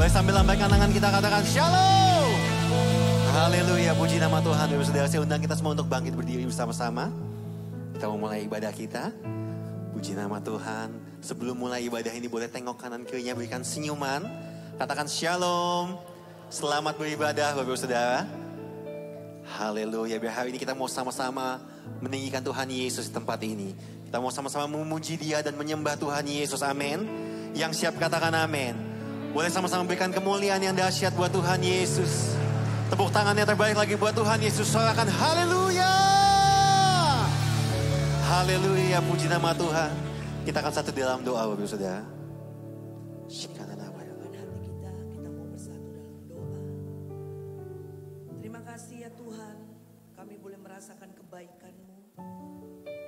Mari sambil lambaikan tangan kita katakan Shalom. Haleluya, puji nama Tuhan. Saudara, saya undang kita semua untuk bangkit berdiri bersama-sama. Kita mau mulai ibadah kita. Puji nama Tuhan. Sebelum mulai ibadah ini boleh tengok kanan kirinya, berikan senyuman. Katakan Shalom. Selamat beribadah Bapak Saudara. Haleluya, biar hari ini kita mau sama-sama meninggikan Tuhan Yesus di tempat ini. Kita mau sama-sama memuji Dia dan menyembah Tuhan Yesus, amin. Yang siap katakan amin. Boleh sama-sama berikan kemuliaan yang dahsyat buat Tuhan Yesus. Tepuk tangannya terbaik lagi buat Tuhan Yesus. Sorakan haleluya. Haleluya, puji nama Tuhan. Kita akan satu dalam doa Bapak Saudara. Pada hati kita mau bersatu dalam doa. Terima kasih ya Tuhan, kami boleh merasakan kebaikan-Mu.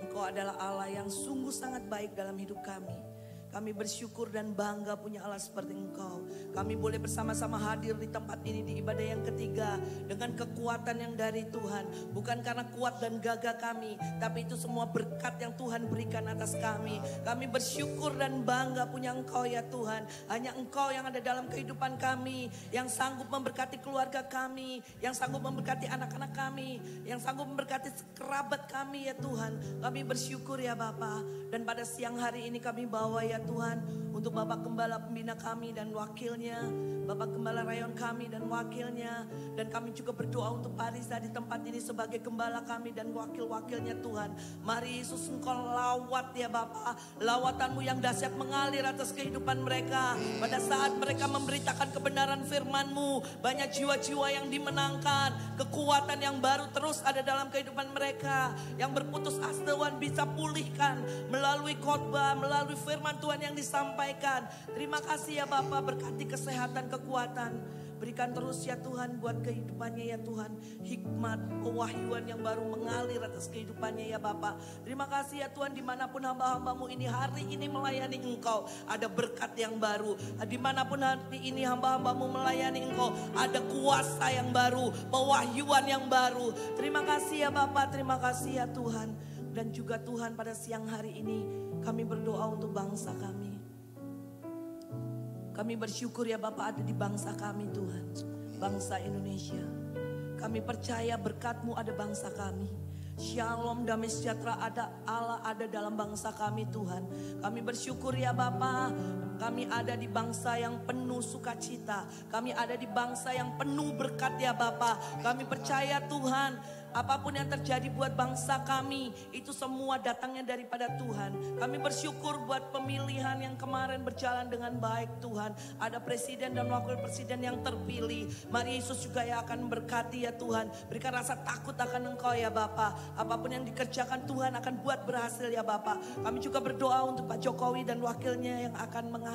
Engkau adalah Allah yang sungguh sangat baik dalam hidup kami. Kami bersyukur dan bangga punya Allah seperti Engkau. Kami boleh bersama-sama hadir di tempat ini di ibadah yang ketiga. Dengan kekuatan yang dari Tuhan. Bukan karena kuat dan gagah kami. Tapi itu semua berkat yang Tuhan berikan atas kami. Kami bersyukur dan bangga punya Engkau ya Tuhan. Hanya Engkau yang ada dalam kehidupan kami. Yang sanggup memberkati keluarga kami. Yang sanggup memberkati anak-anak kami. Yang sanggup memberkati kerabat kami ya Tuhan. Kami bersyukur ya Bapa. Dan pada siang hari ini kami bawa ya Tuhan, untuk Bapak Gembala Pembina kami dan wakilnya, Bapak Gembala Rayon kami dan wakilnya, dan kami juga berdoa untuk Parisa di tempat ini sebagai gembala kami dan wakil-wakilnya Tuhan. Mari Yesus Engkau lawat ya Bapak, lawatan-Mu yang dahsyat mengalir atas kehidupan mereka. Pada saat mereka memberitakan kebenaran firman-Mu, banyak jiwa-jiwa yang dimenangkan, kekuatan yang baru terus ada dalam kehidupan mereka. Yang berputus asa Tuhan bisa pulihkan melalui khotbah, melalui firman Tuhan yang disampaikan. Terima kasih ya Bapak, berkati kesehatan, kekuatan. Berikan terus ya Tuhan buat kehidupannya ya Tuhan. Hikmat, pewahyuan yang baru mengalir atas kehidupannya ya Bapak. Terima kasih ya Tuhan, dimanapun hamba-hamba-Mu ini hari ini melayani Engkau, ada berkat yang baru. Dimanapun hari ini hamba-hamba-Mu melayani Engkau, ada kuasa yang baru, pewahyuan yang baru. Terima kasih ya Bapak, terima kasih ya Tuhan. Dan juga Tuhan, pada siang hari ini kami berdoa untuk bangsa kami. Kami bersyukur ya Bapak ada di bangsa kami Tuhan. Bangsa Indonesia. Kami percaya berkat-Mu ada bangsa kami. Shalom, damai sejahtera ada, Allah ada dalam bangsa kami Tuhan. Kami bersyukur ya Bapa. Kami ada di bangsa yang penuh sukacita. Kami ada di bangsa yang penuh berkat ya Bapa. Kami percaya Tuhan, apapun yang terjadi buat bangsa kami, itu semua datangnya daripada Tuhan. Kami bersyukur buat pemilihan yang kemarin berjalan dengan baik Tuhan. Ada presiden dan wakil presiden yang terpilih. Mari Yesus juga yang akan memberkati ya Tuhan. Berikan rasa takut akan Engkau ya Bapa. Apapun yang dikerjakan Tuhan akan buat berhasil ya Bapa. Kami juga berdoa untuk Pak Jokowi dan wakilnya yang akan mengakhiri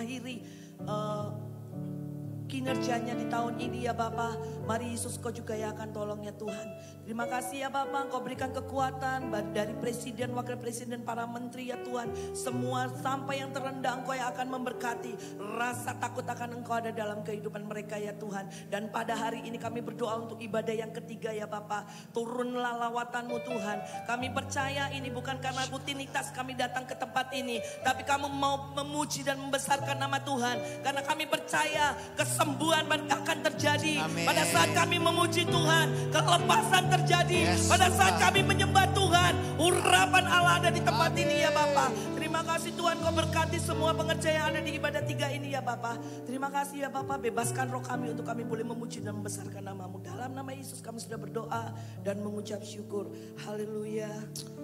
kinerjanya di tahun ini ya Bapa. Mari Yesus Kau juga yang akan tolong ya Tuhan. Terima kasih ya Bapa, Engkau berikan kekuatan dari presiden, wakil presiden, para menteri ya Tuhan. Semua sampai yang terendah Engkau yang akan memberkati. Rasa takut akan Engkau ada dalam kehidupan mereka ya Tuhan. Dan pada hari ini kami berdoa untuk ibadah yang ketiga ya Bapa. Turunlah lawatan-Mu Tuhan. Kami percaya ini bukan karena rutinitas kami datang ke tempat ini. Tapi kamu mau memuji dan membesarkan nama Tuhan. Karena kami percaya kesembuhan akan terjadi. Amen. Pada saat kami memuji Tuhan, kelepasan terjadi. Yes, pada saat kami menyembah Tuhan, urapan Allah ada di tempat Amen. Ini ya Bapa. Terima kasih Tuhan, Kau berkati semua pengerja yang ada di ibadah tiga ini ya Bapa. Terima kasih ya Bapa, bebaskan roh kami untuk kami boleh memuji dan membesarkan nama-Mu. Dalam nama Yesus kami sudah berdoa dan mengucap syukur. Haleluya.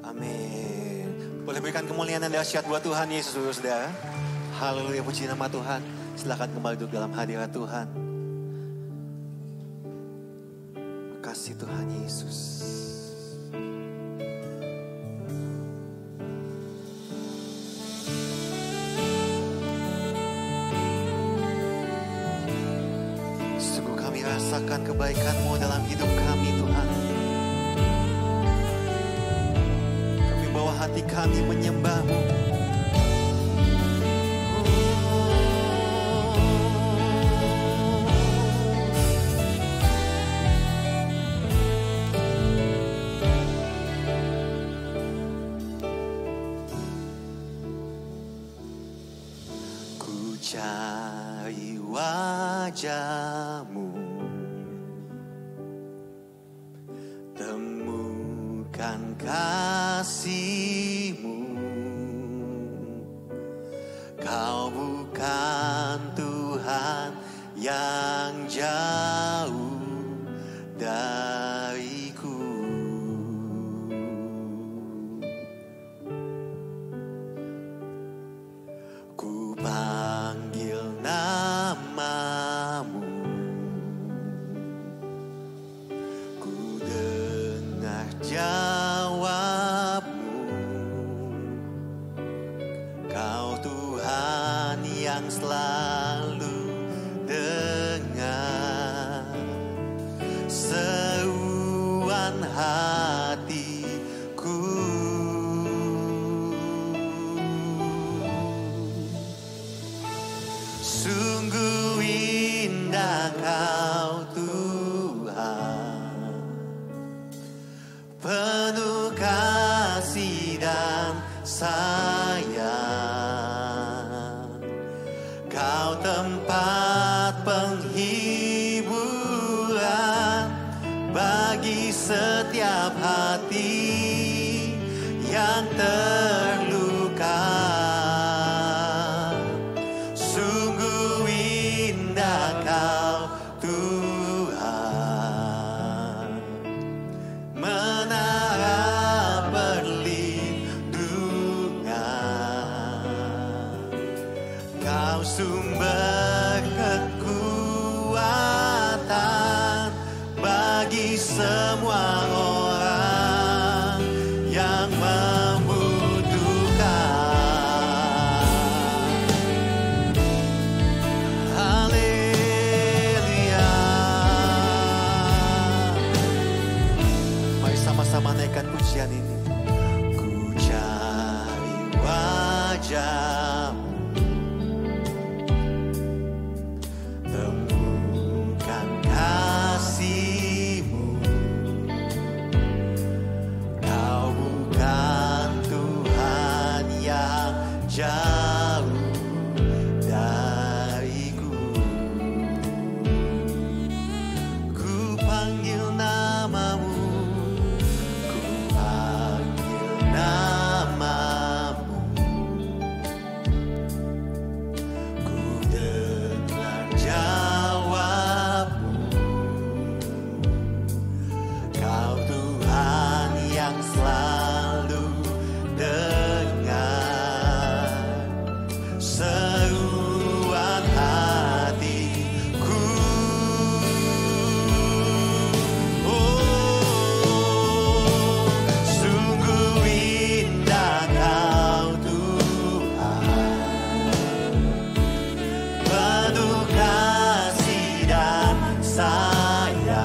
Amin. Boleh berikan kemuliaan dan dahsyat buat Tuhan Yesus saudara. Haleluya, puji nama Tuhan. Silakan kembali duduk dalam hadirat Tuhan. Kasih Tuhan Yesus. Sungguh kami rasakan kebaikan-Mu dalam hidup kami Tuhan. Kami bawa hati kami menyembah-Mu. wajah-Mu, temukan kasih-Mu. Kau bukan Tuhan yang jauh dariku. Ku panggil nama-Mu, ku dengar jawab-Mu. Kau Tuhan yang selalu dengar seruan hatiku. Sungguh indah Kau Tuhan, penuh kasih dan sayang. Kau tempat penghiburan bagi setiap hati yang terluka. Sungguh indah Kau Tuhan, menara perlindungan. Kau sumber kekuatan bagi semua orang yang membutuhkan. Haleluya. Mari sama-sama naikkan pujian ini. Ku cari wajah-Mu, temukan kasih-Mu. Kau bukan Tuhan yang jauh dariku. Ku panggil nama-Mu, ku panggil nama-Mu. Ku dengar jawab-Mu. Kau Tuhan yang selalu dengar seruan hatiku. Oh, sungguh indah Kau Tuhan, penuh kasih dan sayang.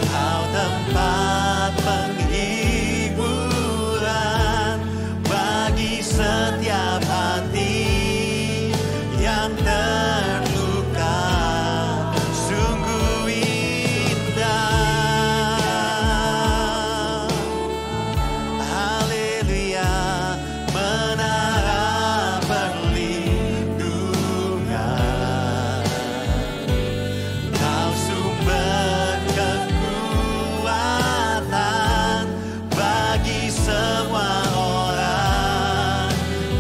Kau tempat penghiburan bagi setiap hati yang terluka. Sungguh indah, haleluya, menara perlindungan. Kau sumber kekuatan bagi semua orang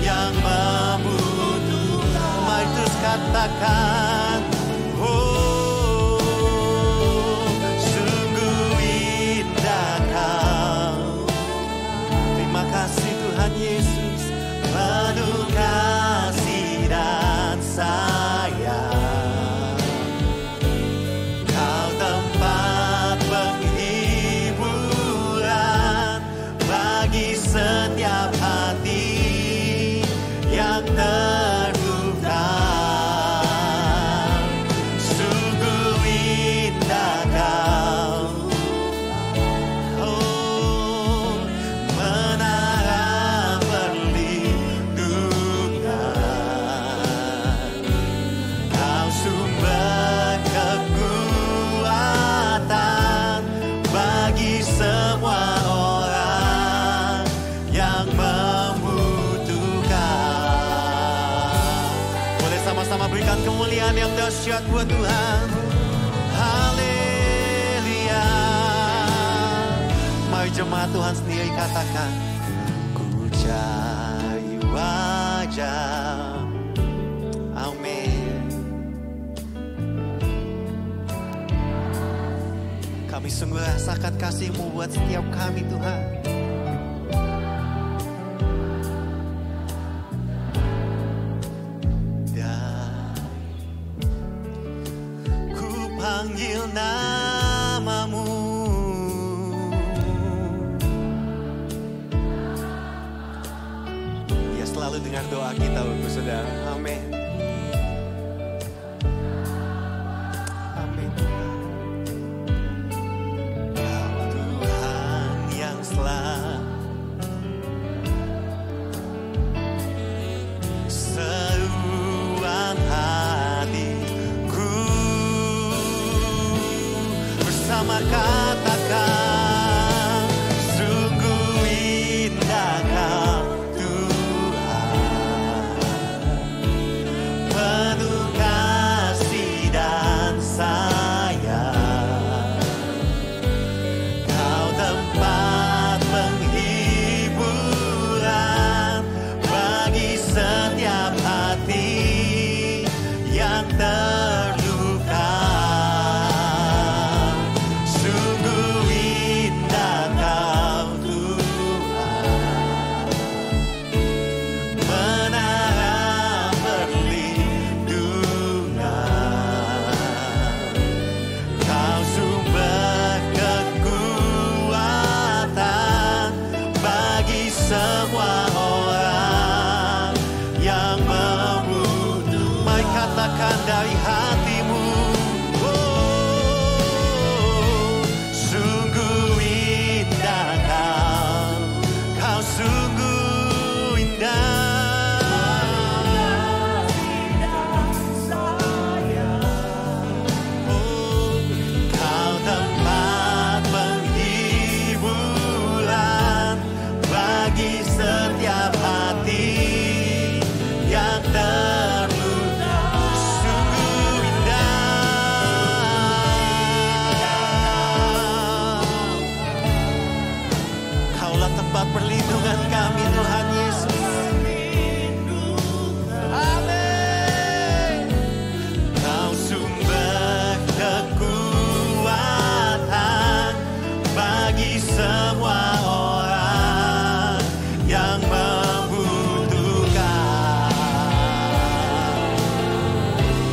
yang membutuhkan. Mari terus katakan, oh, sungguh indah Kau. Terima kasih Tuhan Yesus, penuh kasih dan sayang. Kau tempat penghiburan bagi setiap hati yang terluka. kemuliaan yang dahsyat buat Tuhan. Haleluya. Mari jemaat Tuhan sendiri katakan, ku cari wajah. Amin. Kami sungguh rasakan kasih-Mu buat setiap kami Tuhan. Panggil namamu, Dia selalu dengar doa kita, Bapak Saudara. Amin. Amin. Kau Tuhan yang seruan hatiku, bersama katakan, sungguh indah Kau Tuhan, penuh kasih dan sayang. Kau tempat penghiburan bagi setiap hati yang terluka. Sungguh indah Kau Tuhan, menara perlindungan. Kau sumber kekuatan bagi semua orang yang membutuhkan. Mari katakan dari hatimu, oh, sungguh indah Kau sungguh indah. Oh, Kau tempat penghiburan bagi setiap hati yang terluka. Sungguh indah. Kaulah tempat perlindungan kami Tuhan Yesus. Amin. Kau sumber kekuatan bagi semua orang yang membutuhkan.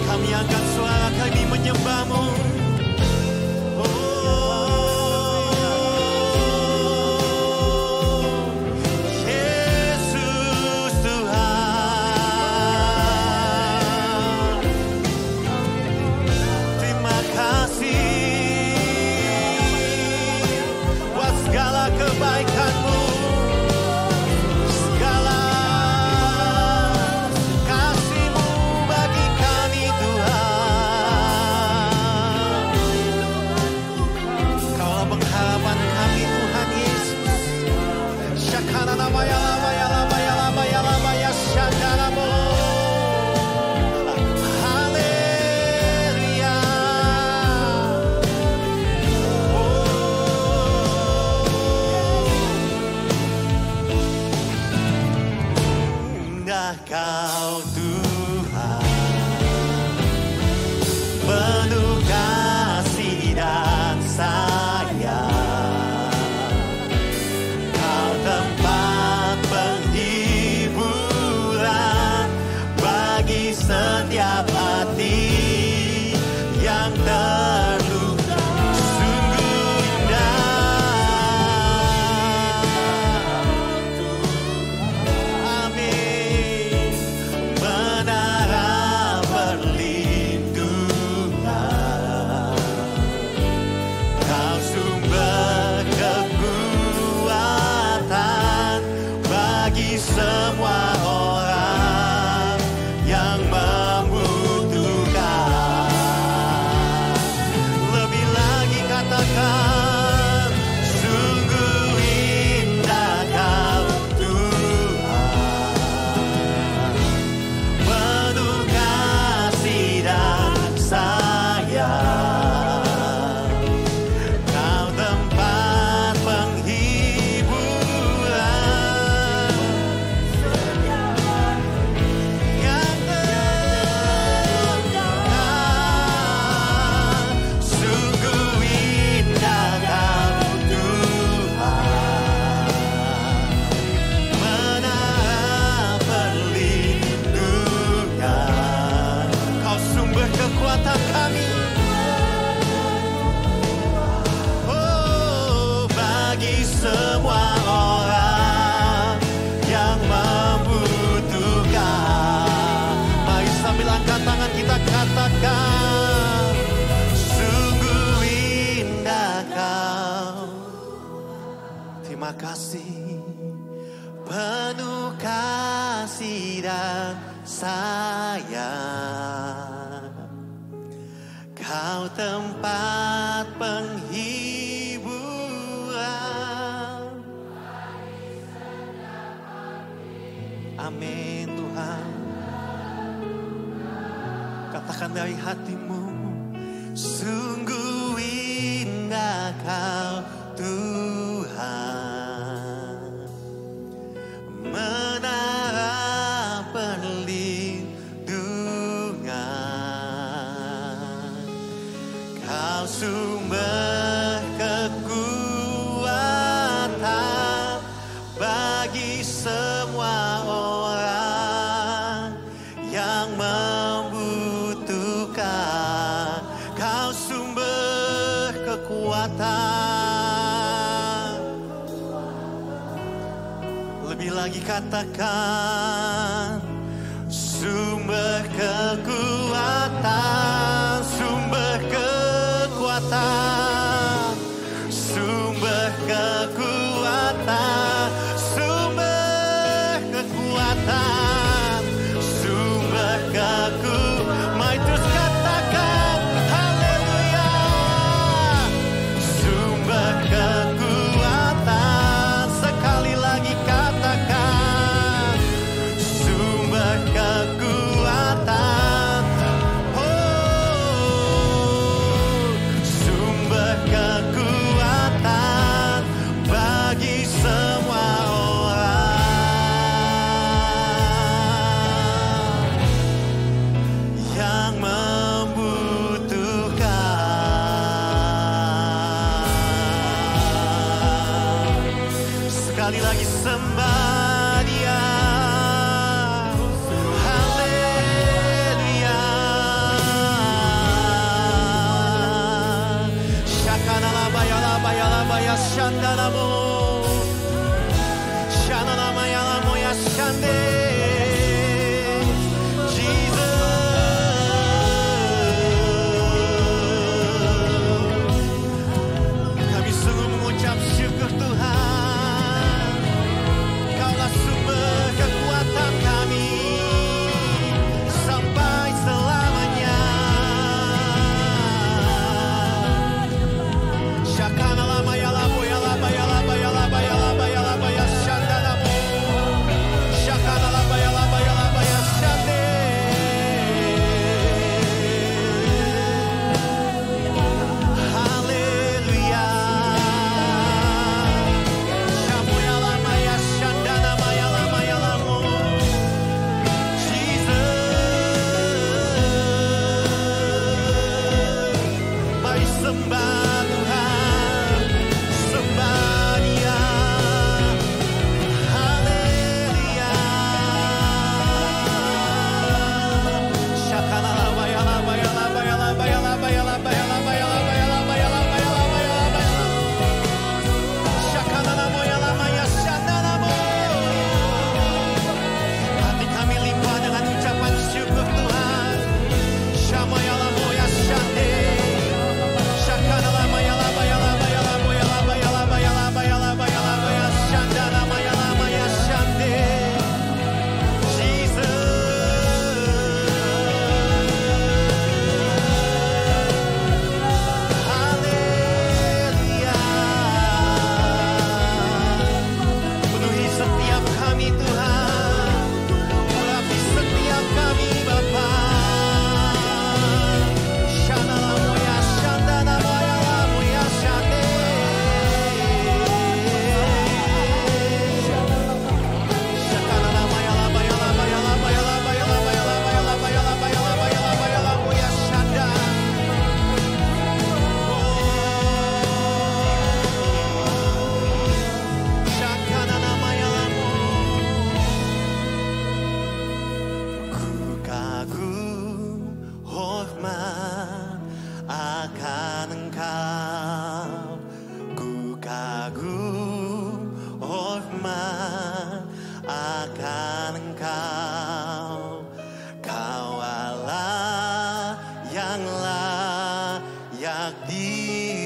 Kami angkat suara kami menyembah-Mu. Yesus Tuhan, terima kasih buat segala kebaikan-Mu, segala kasih-Mu bagi kami Tuhan. kekuatan kami. Oh, bagi semua orang yang membutuhkan. Mari sambil angkat tangan kita katakan, sungguh indah Kau. Terima kasih, penuh kasih dan sayang. Kau tempat penghiburan. Amin Tuhan. Katakan dari hatimu, sungguh indah Kau Tuhan, menara perlindungan. Kau sumber kekuatan bagi semua orang yang membutuhkan. Kau sumber kekuatan. Lebih lagi katakan, sumber kekuatan, sumber kekuatan, sumber kekuatan, sumber kekuatan, sumber kekuatan. Mari terus katakan, haleluya. Sumber kekuatan, sekali lagi katakan, sumber kekuatan. Oh, sumber kekuatan bagi semua orang yang membutuhkan. Sekali lagi sembah Dia. Haleluya. Shakana bayala bayala baya shandanamo. Shanana mayala moya shande. Kami sungguh mengucap syukur Tuhan. Kaulah sumber kekuatan kami sampai selamanya. Shakana lama ya labo ya laba ya laba ya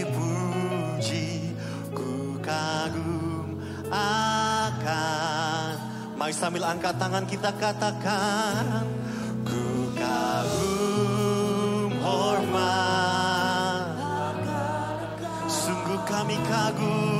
dipuji, ku kagum akan. Mari sambil angkat tangan kita katakan, ku kagum hormat, sungguh kami kagum.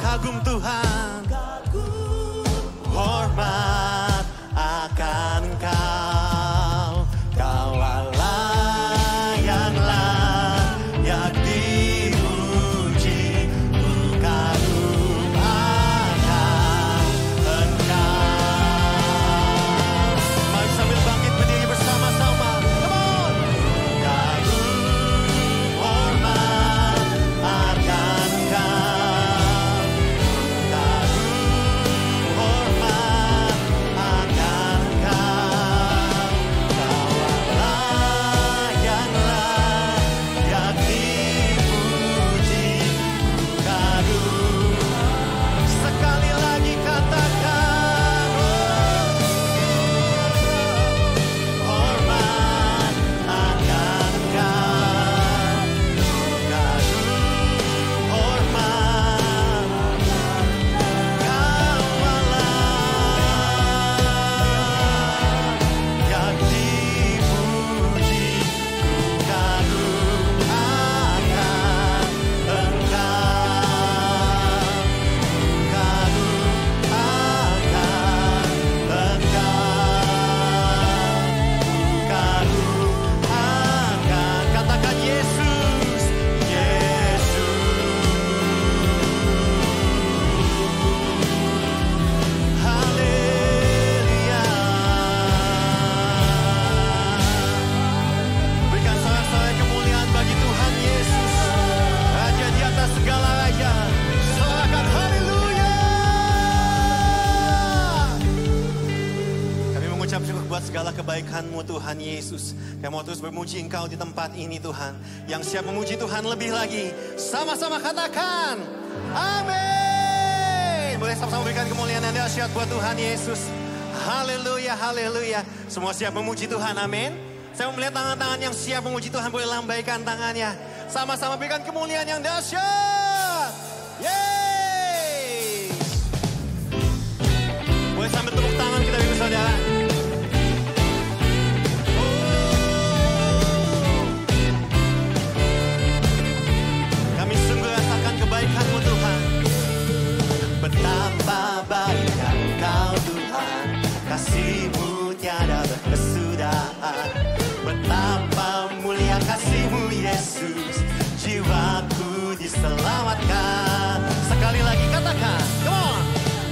Kagum Tuhan, hormat akan Kau, Kau Allah yang layak dipuji, ku kagum akan Engkau. Mari sambil bangkit berdiri bersama-sama, come on. Kagum hormat akan Kau. Segala kebaikan-Mu Tuhan Yesus. Kami mau terus memuji Engkau di tempat ini Tuhan. Yang siap memuji Tuhan lebih lagi. Sama-sama katakan, amin. Boleh sama-sama berikan kemuliaan dan dahsyat buat Tuhan Yesus. Haleluya, haleluya. Semua siap memuji Tuhan, amin. Saya mau melihat tangan-tangan yang siap memuji Tuhan. Boleh lambaikan tangannya. Sama-sama berikan kemuliaan yang dahsyat. Yeay. Boleh sambil tepuk tangan kita ibu saudara. Kebaikan-Mu Tuhan, betapa baik Engkau Tuhan, kasih-Mu tiada berkesudahan. Betapa mulia kasih-Mu Yesus, jiwaku diselamatkan. Sekali lagi katakan, come on.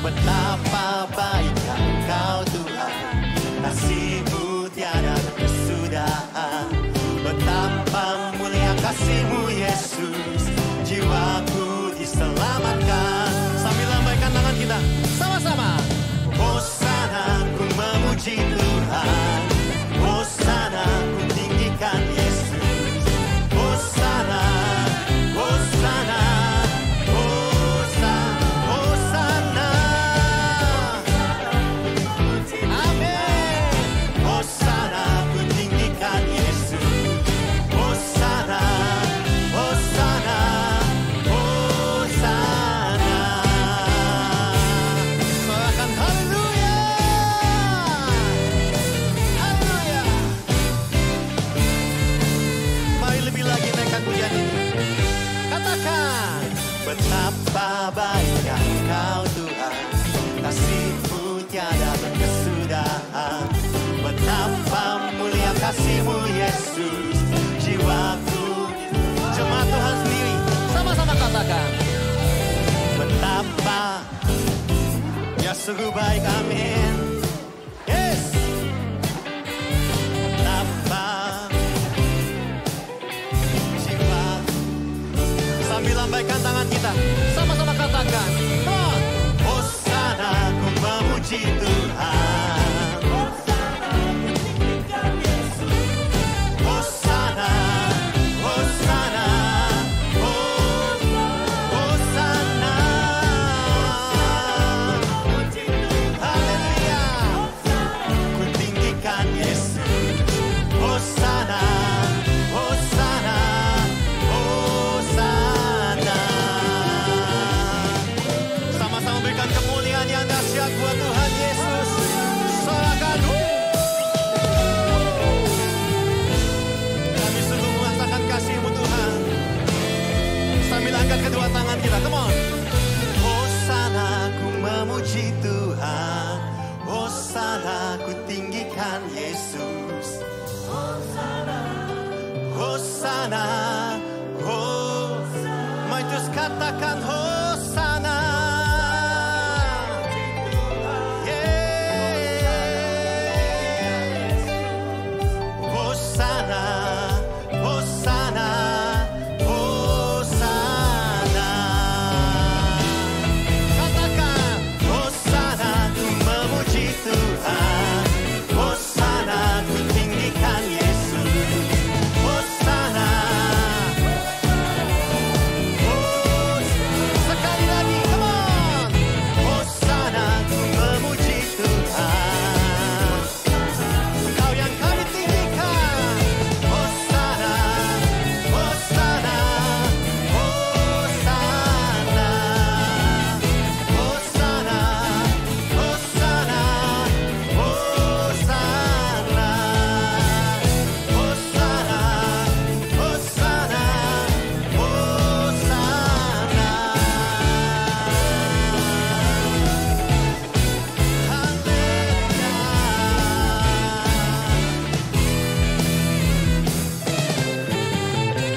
Betapa baik Engkau Tuhan, kasih-Mu tiada berkesudahan. Yesus, jiwaku diselamatkan. Sambil lambaikan tangan kita, sama-sama. Hosana, ku memuji Tuhan. Hosana, ku tinggikan Yesus. Hosana, Hosana, Hosana. Amin. Hosana, ku tinggikan Yesus. Hosana, Hosana, Hosana. Sorakan haleluya. Haleluya. Mari lebih lagi naikkan pujian ini. Katakan, betapa baik Engkau Tuhan, kasih-Mu tiada berkesudahan. Betapa mulia kasih-Mu Yesus, jiwaku. Jemaat Tuhan sendiri, sama-sama katakan, betapa ya sungguh baik, amin. Yes. Betapa jiwa. Sambil lambaikan tangan kita, sama-sama katakan, come on. Hosana, ku memuji Tuhan. Hosana, Hosana, Hosana. Haleluya. Ku tinggikan Yesus. Hosana, Hosana, Hosana. Sama-sama berikan kemuliaan yang dahsyat buat Tuhan Yesus. Sorakan. Kami sungguh merasakan kasih-Mu Tuhan. Sambil angkat kedua tangan kita, come on. Hosana, ku memuji Tuhan. Hosana, ku tinggikan Yesus. Hosana, Hosana. Mari terus katakan Hosana. Yes. Hosana, Hosana, Hosana. Katakan Hosana, ku memuji Tuhan. Hosana, ku tinggikan Yesus. Hosana. Sekali lagi, come on. Hosana, ku memuji Tuhan. Engkau yang kami tinggikan. Hosana, Hosana, Hosana. Hosana, Hosana, Hosana. Hosana, Hosana, Hosana.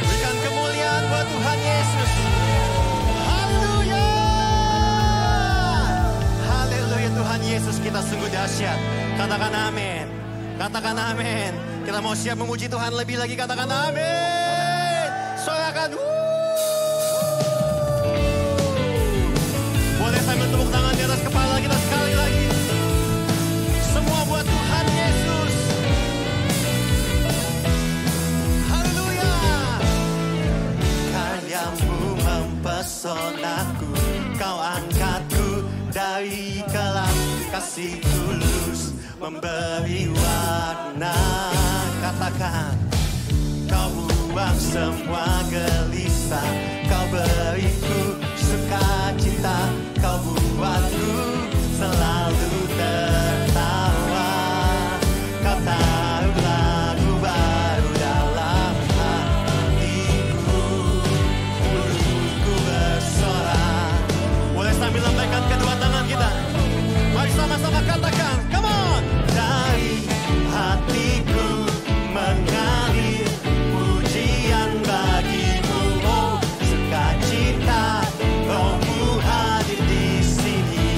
Berikan kemuliaan buat Tuhan Yesus. Haleluya. Haleluya, Tuhan Yesus kita sungguh dahsyat. Katakan amin. Katakan amin. Kita mau siap memuji Tuhan lebih lagi. Katakan amin. Sorakan. Boleh sambil tepuk tangan di atas kepala kita sekali lagi. Semua buat Tuhan Yesus. Haleluya. Karyamu mempesonaku, kau angkatku dari kelam, kasih tulus memberi warna. Katakan, kau buang semua gelisah, kau beriku sukacita, kau buatku selalu tertawa. Kau tahu lagu baru dalam hatiku, mulutku bersorak. Boleh sambil lambaikan kedua tangan kita. Mari sama-sama katakan, come on. Dari hatiku mengalir pujian bagimu, oh sukacita, Rohmu hadir di sini.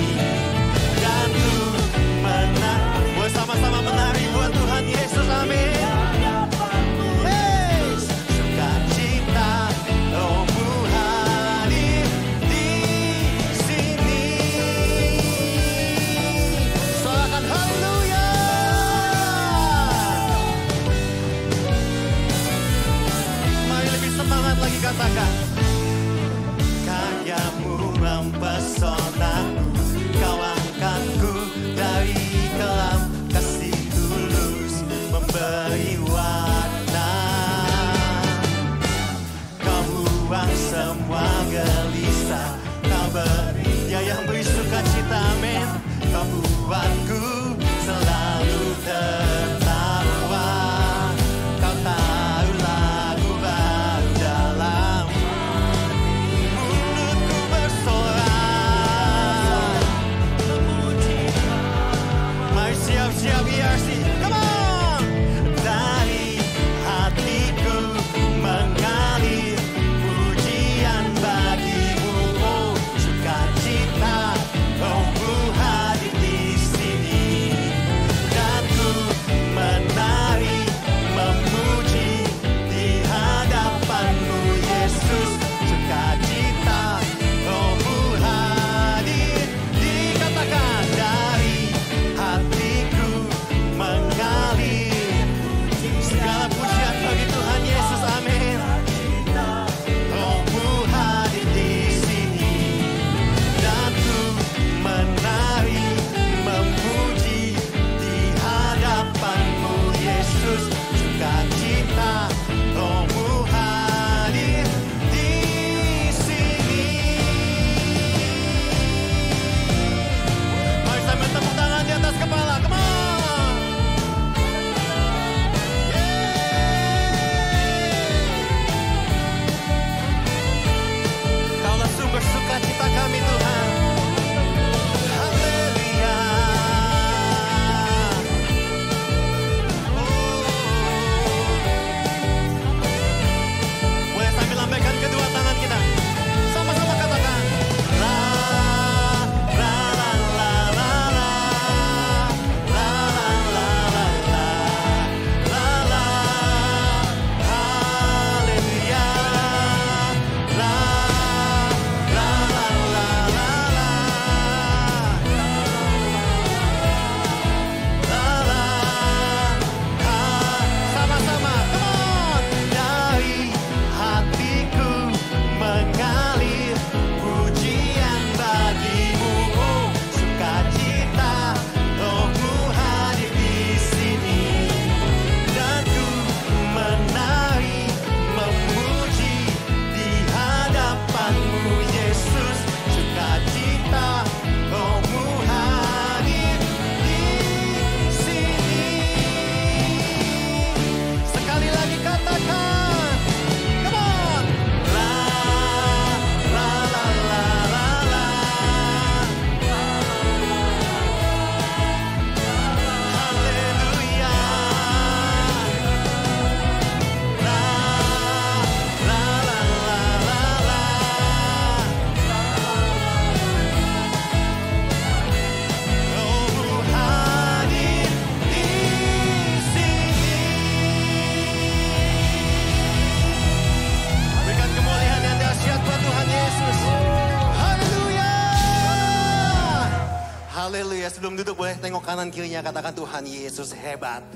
kanan kirinya katakan Tuhan Yesus hebat.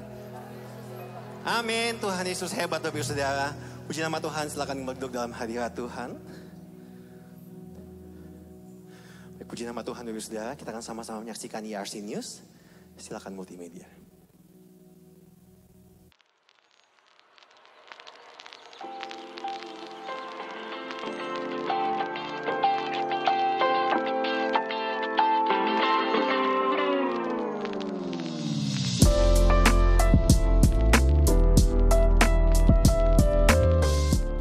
Amin, Tuhan Yesus hebat Bapak Ibu Saudara. Puji nama Tuhan, silakan duduk dalam hadirat Tuhan. Puji nama Tuhan Bapak Ibu Saudara, kita akan sama-sama menyaksikan ERC News. Silakan multimedia.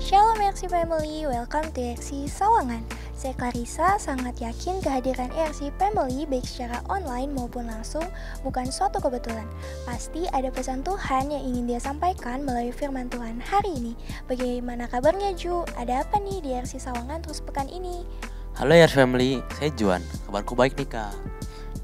Shalom ERC Family, welcome to ERC Sawangan. Saya Clarissa sangat yakin kehadiran ERC Family baik secara online maupun langsung bukan suatu kebetulan. Pasti ada pesan Tuhan yang ingin dia sampaikan melalui firman Tuhan hari ini. Bagaimana kabarnya Ju? Ada apa nih di ERC Sawangan terus pekan ini? Halo ERC Family, saya Juan. Kabarku baik nih Kak.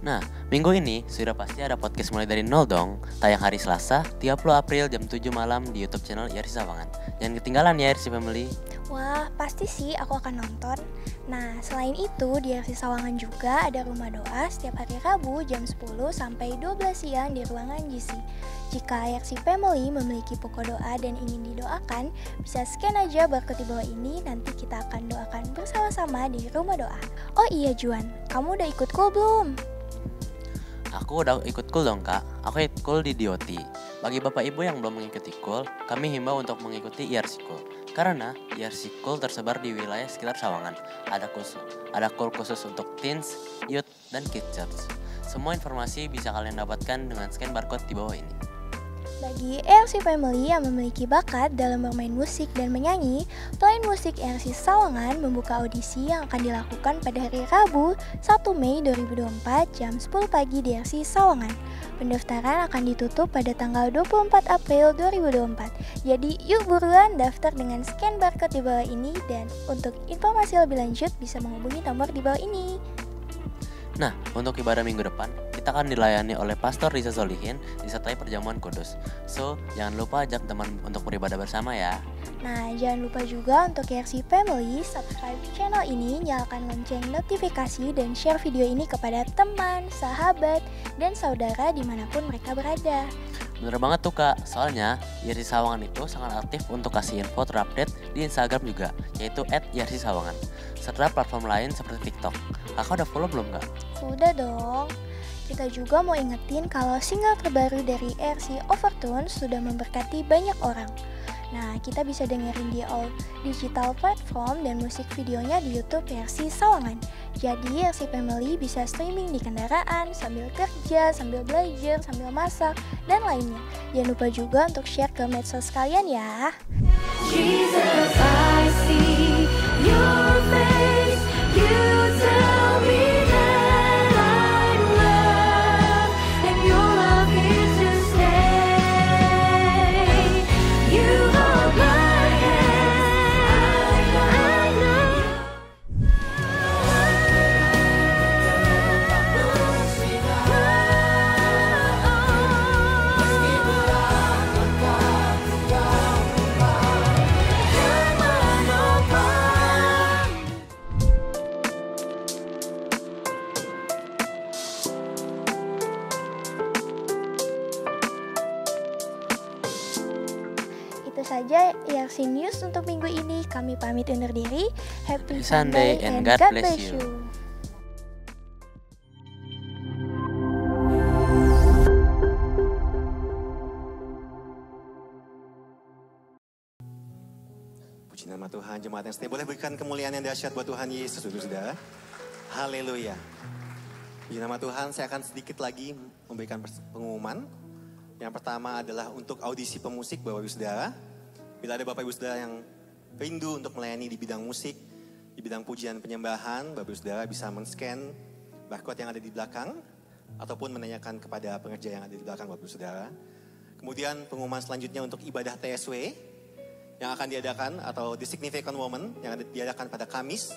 Nah, minggu ini sudah pasti ada podcast mulai dari nol dong. Tayang hari Selasa, 30 April jam 7 malam di YouTube channel ERC Sawangan. Jangan ketinggalan ya ERC Family. Wah, pasti sih aku akan nonton. Nah, selain itu di ERC Sawangan juga ada rumah doa setiap hari Rabu jam 10 sampai 12 siang di ruangan GC. Jika ERC Family memiliki pokok doa dan ingin didoakan, bisa scan aja barcode di bawah ini, nanti kita akan doakan bersama-sama di rumah doa. Oh iya Juan, kamu udah ikut call belum? Aku udah ikut cool dong Kak. Aku ikut cool di DOT. Bagi Bapak Ibu yang belum mengikuti cool, kami himbau untuk mengikuti ERC cool. Karena ERC cool tersebar di wilayah sekitar Sawangan. Ada cool khusus untuk teens, youth, dan kids church. Semua informasi bisa kalian dapatkan dengan scan barcode di bawah ini. Bagi ERC Family yang memiliki bakat dalam bermain musik dan menyanyi, Pelayan Musik ERC Sawangan membuka audisi yang akan dilakukan pada hari Rabu 1 Mei 2024 jam 10 pagi di ERC Sawangan. Pendaftaran akan ditutup pada tanggal 24 April 2024. Jadi yuk buruan daftar dengan scan barcode di bawah ini, dan untuk informasi lebih lanjut bisa menghubungi nomor di bawah ini. Nah, untuk ibadah minggu depan, kita akan dilayani oleh Pastor Riza Solihin disertai perjamuan kudus. So, jangan lupa ajak teman untuk beribadah bersama ya. Nah, jangan lupa juga untuk ERC Family, subscribe channel ini, nyalakan lonceng notifikasi, dan share video ini kepada teman, sahabat, dan saudara dimanapun mereka berada. Bener banget tuh Kak, soalnya ERC Sawangan itu sangat aktif untuk kasih info terupdate di Instagram juga, yaitu @ERC-Sawangan, serta platform lain seperti TikTok. Kakak udah follow belum Kak? Sudah dong. Kita juga mau ingetin kalau single terbaru dari ERC Overtones sudah memberkati banyak orang. Nah, kita bisa dengerin di all digital platform dan musik videonya di YouTube ERC Sawangan. Jadi ERC Family bisa streaming di kendaraan, sambil kerja, sambil belajar, sambil masak, dan lainnya. Jangan lupa juga untuk share ke medsos kalian ya. Jesus, I see your face. You tell me that I'm loved, and your love is to stay. You hold my hand. I know. Itu saja ERC News untuk minggu ini. Kami pamit undur diri. Happy Sunday and God bless you. Puji nama Tuhan, jemaat yang setia. Boleh berikan kemuliaan yang dahsyat buat Tuhan Yesus, saudara. Haleluya. Puji nama Tuhan, saya akan sedikit lagi memberikan pengumuman. Yang pertama adalah untuk audisi pemusik Bapak Ibu Saudara. Bila ada Bapak Ibu Saudara yang rindu untuk melayani di bidang musik, di bidang pujian penyembahan, Bapak Ibu Saudara bisa men-scan barcode yang ada di belakang, ataupun menanyakan kepada pengerja yang ada di belakang Bapak Ibu Saudara. Kemudian pengumuman selanjutnya untuk ibadah TSW yang akan diadakan, atau The Significant Woman yang diadakan pada Kamis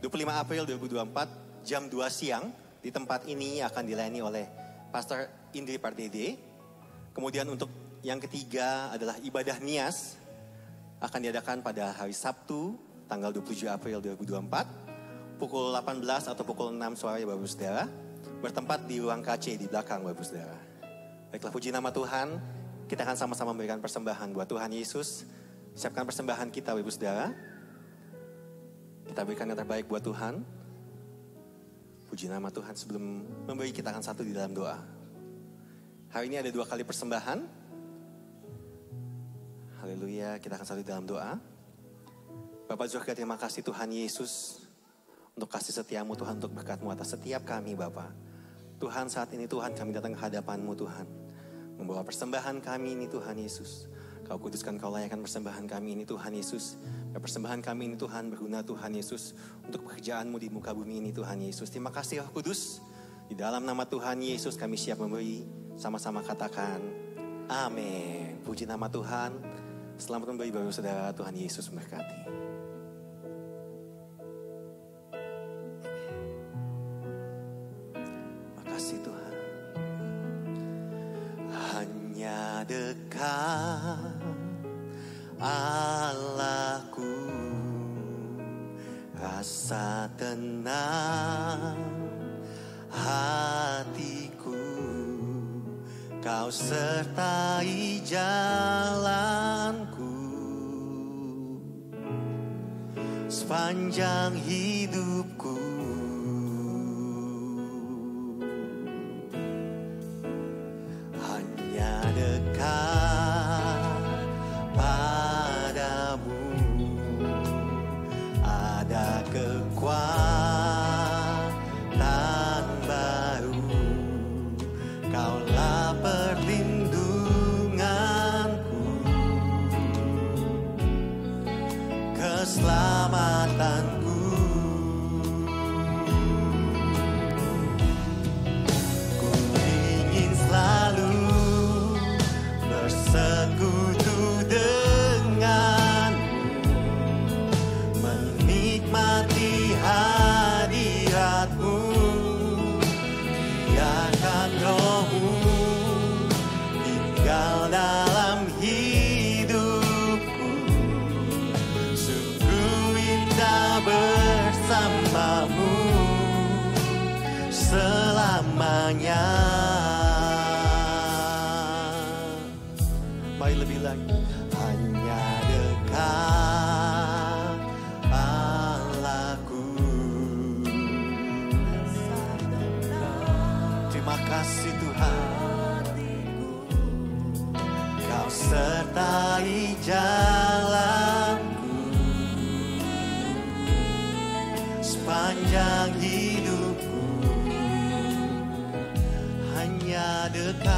25 April 2024 jam 2 siang. Di tempat ini akan dilayani oleh Pastor Indri Pardede. Kemudian untuk yang ketiga adalah ibadah Nias, akan diadakan pada hari Sabtu tanggal 27 April 2024 pukul 18 atau pukul 6 sore Bapak Saudara. bertempat di ruang KC di belakang Bapak Ibu Saudara. Baiklah, puji nama Tuhan. Kita akan sama-sama memberikan persembahan buat Tuhan Yesus. Siapkan persembahan kita Bapak Ibu Saudara. Kita berikan yang terbaik buat Tuhan. Puji nama Tuhan. Sebelum memberi, kita akan satu di dalam doa. Hari ini ada 2 kali persembahan. Haleluya, kita akan satu di dalam doa. Bapak Surga, terima kasih Tuhan Yesus untuk kasih setiamu Tuhan, untuk berkat-Mu atas setiap kami Bapa. Tuhan, saat ini Tuhan kami datang ke hadapan-Mu Tuhan, membawa persembahan kami ini Tuhan Yesus. Kau kuduskan, Kau layakkan persembahan kami ini Tuhan Yesus. Persembahan kami ini Tuhan berguna Tuhan Yesus untuk pekerjaan-Mu di muka bumi ini Tuhan Yesus. Terima kasih Roh Kudus. Di dalam nama Tuhan Yesus kami siap memberi. Sama-sama katakan amin. Puji nama Tuhan. Selamat memberi Bapak Saudara, Tuhan Yesus memberkati. Tuhan, hanya dekat Allahku, rasa tenang hatiku, Kau sertai jalanku sepanjang hidupku. Dekat padamu ada kekuatan baru, Kaulah perlindunganku, keselamatanku. Ku ingin selalu bersekutu denganmu, menikmati hadiratmu, biarkan Roh-Mu tinggal dalam hidupku, sungguh indah bersamamu selamanya. Mari lebih lagi. Hanya dekat Allahku. Terima kasih Tuhan, Kau sertai jalanku sepanjang hidupku. Hanya dekat.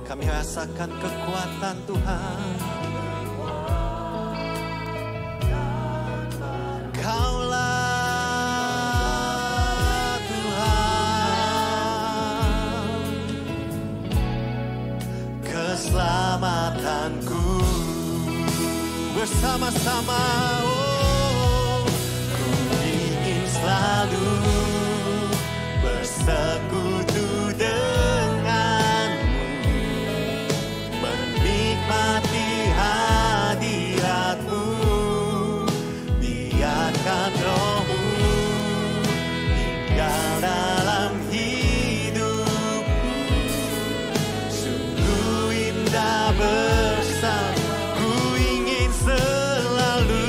Kami rasakan kekuatan Tuhan. Kaulah Tuhan, keselamatanku. Bersama-sama, oh, ku ingin selalu bersekutu denganmu, menikmati hadiratmu, biarkan Roh-Mu tinggal dalam hidupku, sungguh indah bersama. Ku ingin selalu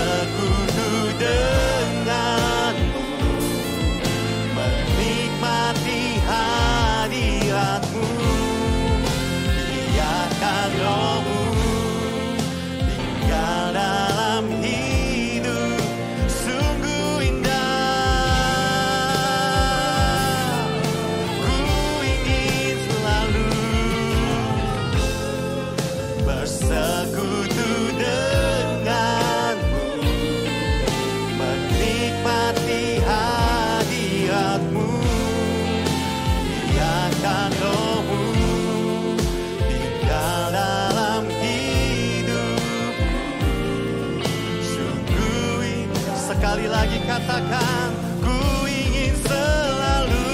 bersekutu denganmu, menikmati hadiratmu, biarkan rohmu tinggal dalam hidup. Sungguh indah, ku ingin selalu bersekutu denganmu, menikmati hadiratmu, biarkan rohmu tinggal dalam hidupku. Sungguh indah. Sekali lagi katakan, ku ingin selalu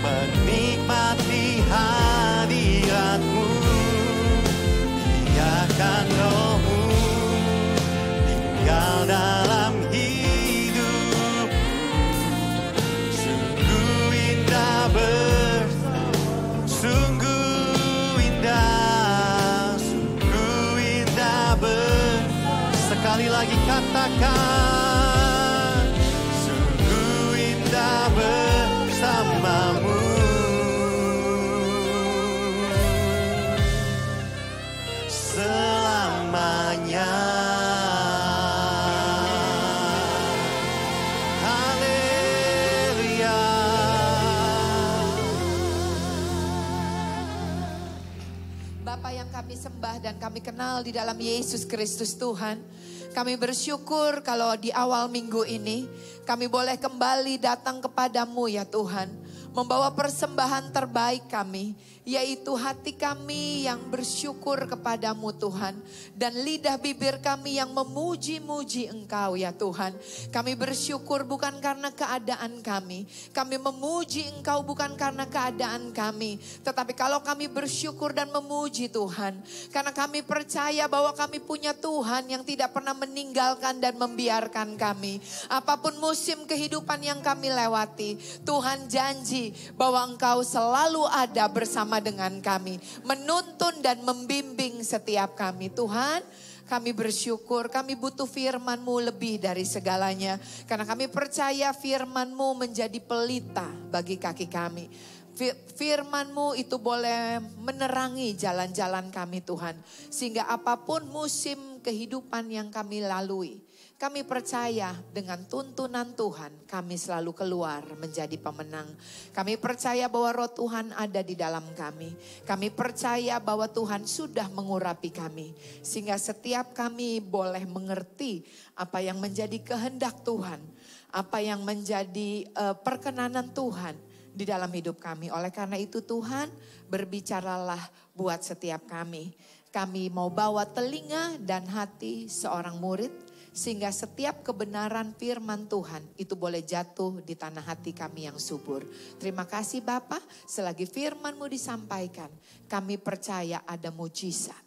menikmati hadiratmu, biarkan rohmu tinggal dalam hidup. Sungguh indah sungguh indah, sekali lagi katakan, sungguh indah bersamamu. Selamanya. Haleluya. Bapa yang kami sembah dan kami kenal di dalam Yesus Kristus Tuhan, kami bersyukur kalau di awal minggu ini kami boleh kembali datang kepadamu ya Tuhan, membawa persembahan terbaik kami, yaitu hati kami yang bersyukur kepadamu Tuhan, dan lidah bibir kami yang memuji-muji Engkau ya Tuhan. Kami bersyukur bukan karena keadaan kami memuji Engkau bukan karena keadaan kami, tetapi kalau kami bersyukur dan memuji Tuhan, karena kami percaya bahwa kami punya Tuhan yang tidak pernah meninggalkan dan membiarkan kami. Apapun musim kehidupan yang kami lewati, Tuhan janji bahwa Engkau selalu ada bersama dengan kami, menuntun dan membimbing setiap kami. Tuhan, kami bersyukur, kami butuh firman-Mu lebih dari segalanya, karena kami percaya firman-Mu menjadi pelita bagi kaki kami. Firman-Mu itu boleh menerangi jalan-jalan kami Tuhan, sehingga apapun musim kehidupan yang kami lalui, kami percaya dengan tuntunan Tuhan kami selalu keluar menjadi pemenang. Kami percaya bahwa roh Tuhan ada di dalam kami. Kami percaya bahwa Tuhan sudah mengurapi kami, sehingga setiap kami boleh mengerti apa yang menjadi kehendak Tuhan, apa yang menjadi perkenanan Tuhan di dalam hidup kami. Oleh karena itu Tuhan, berbicaralah buat setiap kami. Kami mau bawa telinga dan hati seorang murid, sehingga setiap kebenaran firman Tuhan itu boleh jatuh di tanah hati kami yang subur. Terima kasih Bapa, selagi firman-Mu disampaikan, kami percaya ada mujizat,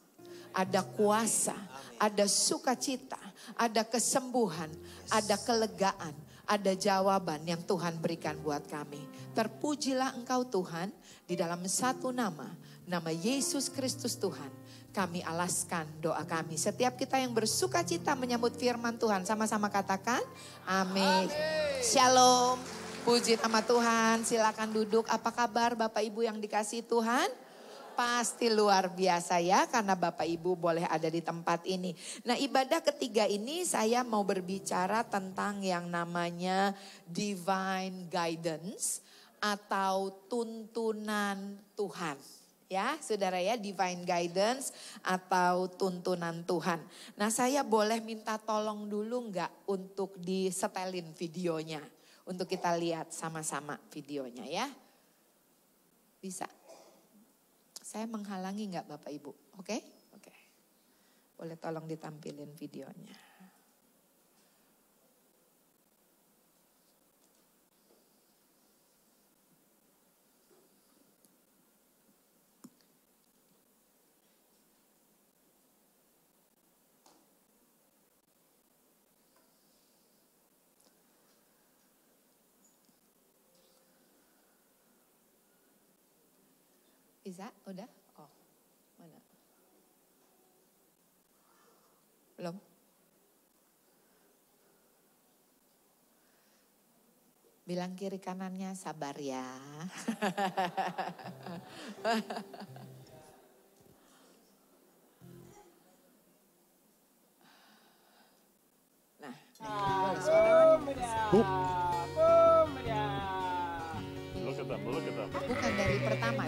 ada kuasa, ada sukacita, ada kesembuhan, ada kelegaan, ada jawaban yang Tuhan berikan buat kami. Terpujilah Engkau Tuhan, di dalam satu nama Yesus Kristus Tuhan. Kami alaskan doa kami. Setiap kita yang bersuka cita menyambut firman Tuhan, sama-sama katakan amin. Shalom. Puji nama Tuhan. Silakan duduk. Apa kabar Bapak Ibu yang dikasihi Tuhan? Pasti luar biasa ya, karena Bapak Ibu boleh ada di tempat ini. Nah, ibadah ketiga ini saya mau berbicara tentang yang namanya divine guidance atau tuntunan Tuhan. Ya, saudara ya, divine guidance atau tuntunan Tuhan. Nah, saya boleh minta tolong dulu nggak untuk disetelin videonya. Untuk kita lihat sama-sama videonya ya. Bisa? Saya menghalangi nggak Bapak Ibu? Oke? Oke. Boleh tolong ditampilin videonya. Bisa? Udah? Oh, mana? Belum? Bilang kiri kanannya sabar ya. Nah, boleh suara. Bukan dari pertama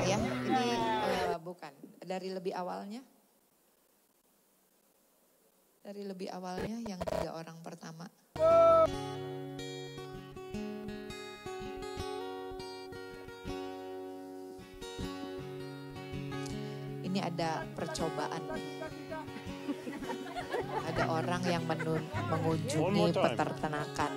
ya. Ini bukan, dari lebih awalnya. Dari lebih awalnya yang 3 orang pertama. Ini ada percobaan. Ada orang yang mengunjungi peternakan.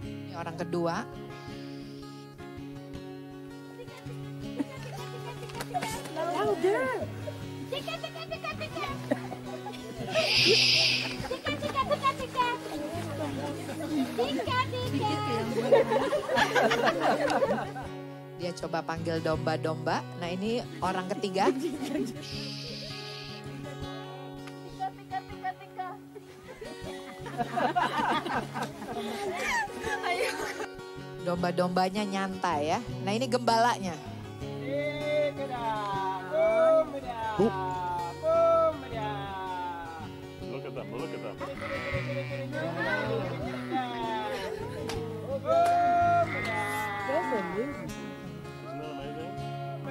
Ini orang kedua. Dia coba panggil domba-domba. Nah ini orang ketiga. Domba-dombanya nyantai ya. Nah ini gembalanya.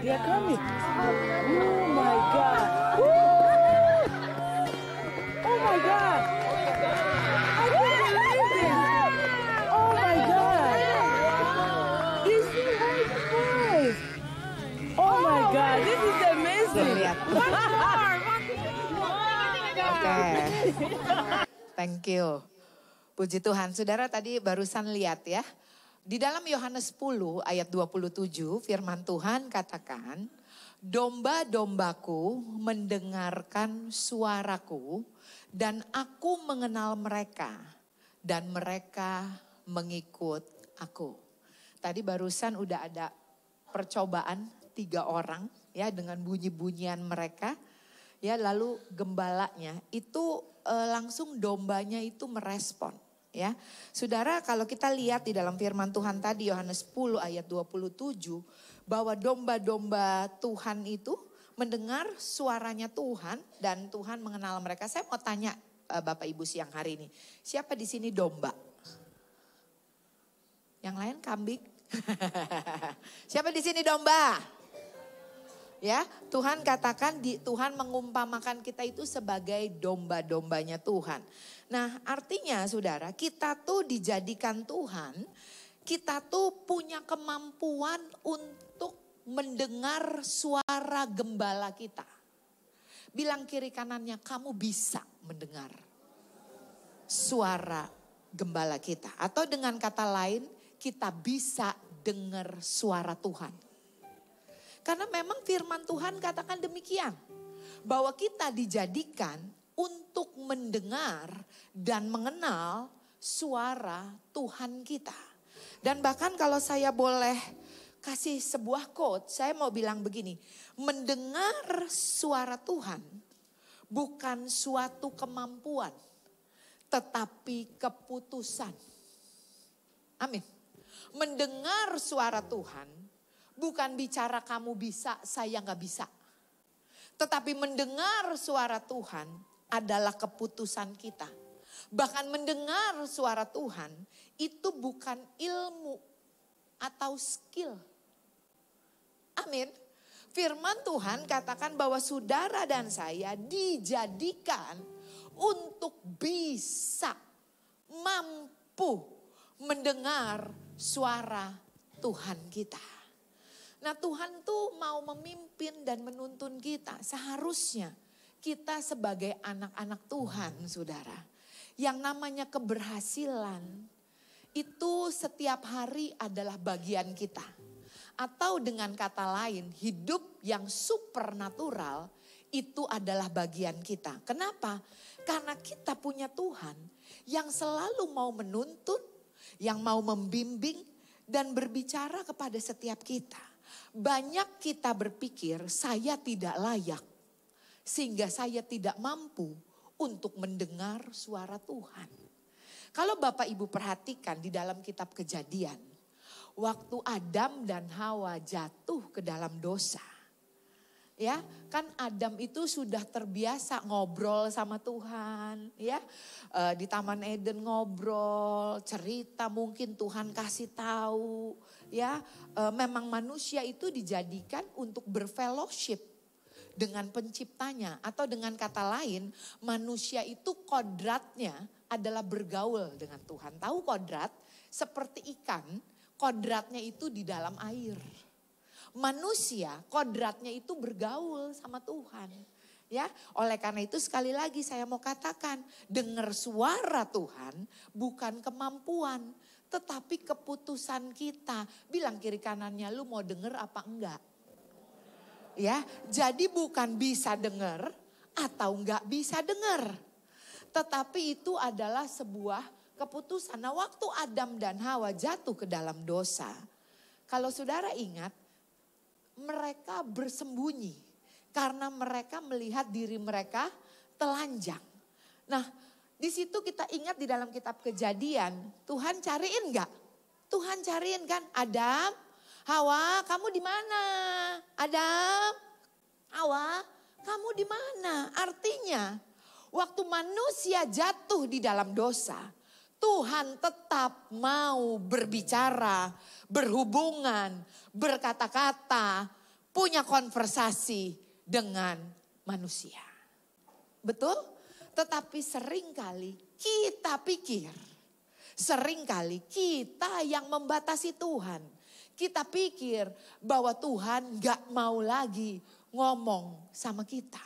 They are coming. Oh my God. Woo! Oh my God. I can't believe it. Oh my God. Is he right? Oh my God. This is amazing. Oke. Thank you. Puji Tuhan. Saudara tadi barusan lihat ya. Di dalam Yohanes 10 ayat 27 firman Tuhan katakan, domba-dombaku mendengarkan suaraku dan aku mengenal mereka dan mereka mengikut aku. Tadi barusan udah ada percobaan 3 orang ya dengan bunyi-bunyian mereka. Ya lalu gembalanya itu langsung dombanya itu merespon. Ya, saudara kalau kita lihat di dalam firman Tuhan tadi Yohanes 10 ayat 27 bahwa domba-domba Tuhan itu mendengar suaranya Tuhan dan Tuhan mengenal mereka. Saya mau tanya Bapak Ibu siang hari ini, siapa di sini domba? Yang lain kambing? Siapa di sini domba? Ya, Tuhan katakan Tuhan mengumpamakan kita itu sebagai domba-dombanya Tuhan. Nah, artinya saudara, kita tuh dijadikan Tuhan, kita tuh punya kemampuan untuk mendengar suara gembala kita. Bilang kiri kanannya, kamu bisa mendengar suara gembala kita. Atau dengan kata lain, kita bisa dengar suara Tuhan. Karena memang firman Tuhan katakan demikian. Bahwa kita dijadikan untuk mendengar dan mengenal suara Tuhan kita. Dan bahkan kalau saya boleh kasih sebuah quote, saya mau bilang begini. Mendengar suara Tuhan bukan suatu kemampuan, tetapi keputusan. Amin. Mendengar suara Tuhan bukan bicara kamu bisa, saya gak bisa. Tetapi mendengar suara Tuhan adalah keputusan kita. Bahkan mendengar suara Tuhan itu bukan ilmu atau skill. Amin. Firman Tuhan katakan bahwa saudara dan saya dijadikan untuk bisa mampu mendengar suara Tuhan kita. Nah Tuhan tuh mau memimpin dan menuntun kita. Seharusnya kita sebagai anak-anak Tuhan saudara. Yang namanya keberhasilan itu setiap hari adalah bagian kita. Atau dengan kata lain hidup yang supernatural Itu adalah bagian kita. Kenapa? Karena kita punya Tuhan yang selalu mau menuntun, yang mau membimbing dan berbicara kepada setiap kita. Banyak kita berpikir saya tidak layak, sehingga saya tidak mampu untuk mendengar suara Tuhan. Kalau Bapak Ibu perhatikan di dalam kitab Kejadian, waktu Adam dan Hawa jatuh ke dalam dosa, ya kan Adam itu sudah terbiasa ngobrol sama Tuhan, ya di Taman Eden ngobrol, cerita mungkin Tuhan kasih tahu, ya memang manusia itu dijadikan untuk berfellowship dengan penciptanya, atau dengan kata lain manusia itu kodratnya adalah bergaul dengan Tuhan. Tahu kodrat? Seperti ikan, kodratnya itu di dalam air. Manusia kodratnya itu bergaul sama Tuhan. Ya, oleh karena itu sekali lagi saya mau katakan, dengar suara Tuhan bukan kemampuan, tetapi keputusan kita. Bilang kiri kanannya, lu mau denger apa enggak? Ya, jadi bukan bisa dengar atau enggak bisa dengar. Tetapi itu adalah sebuah keputusan. Nah, waktu Adam dan Hawa jatuh ke dalam dosa, kalau saudara ingat, mereka bersembunyi karena mereka melihat diri mereka telanjang. Nah, di situ kita ingat di dalam kitab Kejadian, Tuhan cariin enggak? Tuhan cariin kan, Adam, Hawa, kamu di mana? Adam, Hawa, kamu di mana? Artinya, waktu manusia jatuh di dalam dosa, Tuhan tetap mau berbicara, berhubungan, berkata-kata, punya konversasi dengan manusia. Betul? Tetapi seringkali kita pikir, seringkali kita yang membatasi Tuhan. Kita pikir bahwa Tuhan gak mau lagi ngomong sama kita.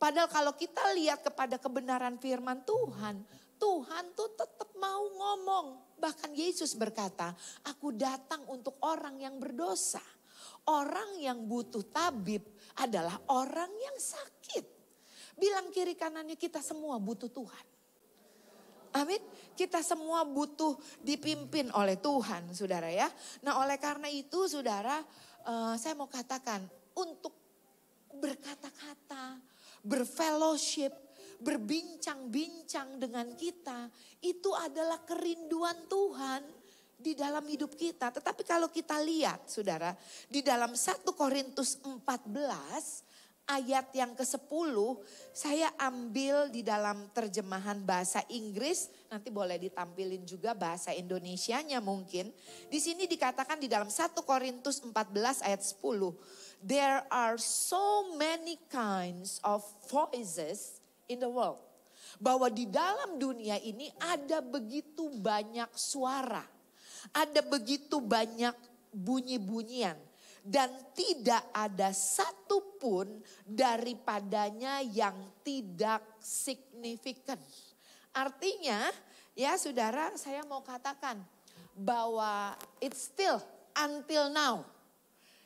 Padahal kalau kita lihat kepada kebenaran firman Tuhan, Tuhan tuh tetap mau ngomong. Bahkan Yesus berkata, aku datang untuk orang yang berdosa. Orang yang butuh tabib adalah orang yang sakit. Bilang kiri kanannya, kita semua butuh Tuhan. Amin. Kita semua butuh dipimpin oleh Tuhan, saudara ya. Nah, oleh karena itu saudara, saya mau katakan, untuk berkata-kata, berfellowship, berbincang-bincang dengan kita, itu adalah kerinduan Tuhan di dalam hidup kita. Tetapi kalau kita lihat saudara, di dalam 1 Korintus 14 ayat yang ke-10, saya ambil di dalam terjemahan bahasa Inggris, nanti boleh ditampilin juga bahasa Indonesianya mungkin. Di sini dikatakan di dalam 1 Korintus 14 ayat 10, there are so many kinds of voices in the world. Bahwa di dalam dunia ini ada begitu banyak suara, ada begitu banyak bunyi-bunyian. Dan tidak ada satupun daripadanya yang tidak signifikan. Artinya ya saudara, saya mau katakan bahwa it's still until now.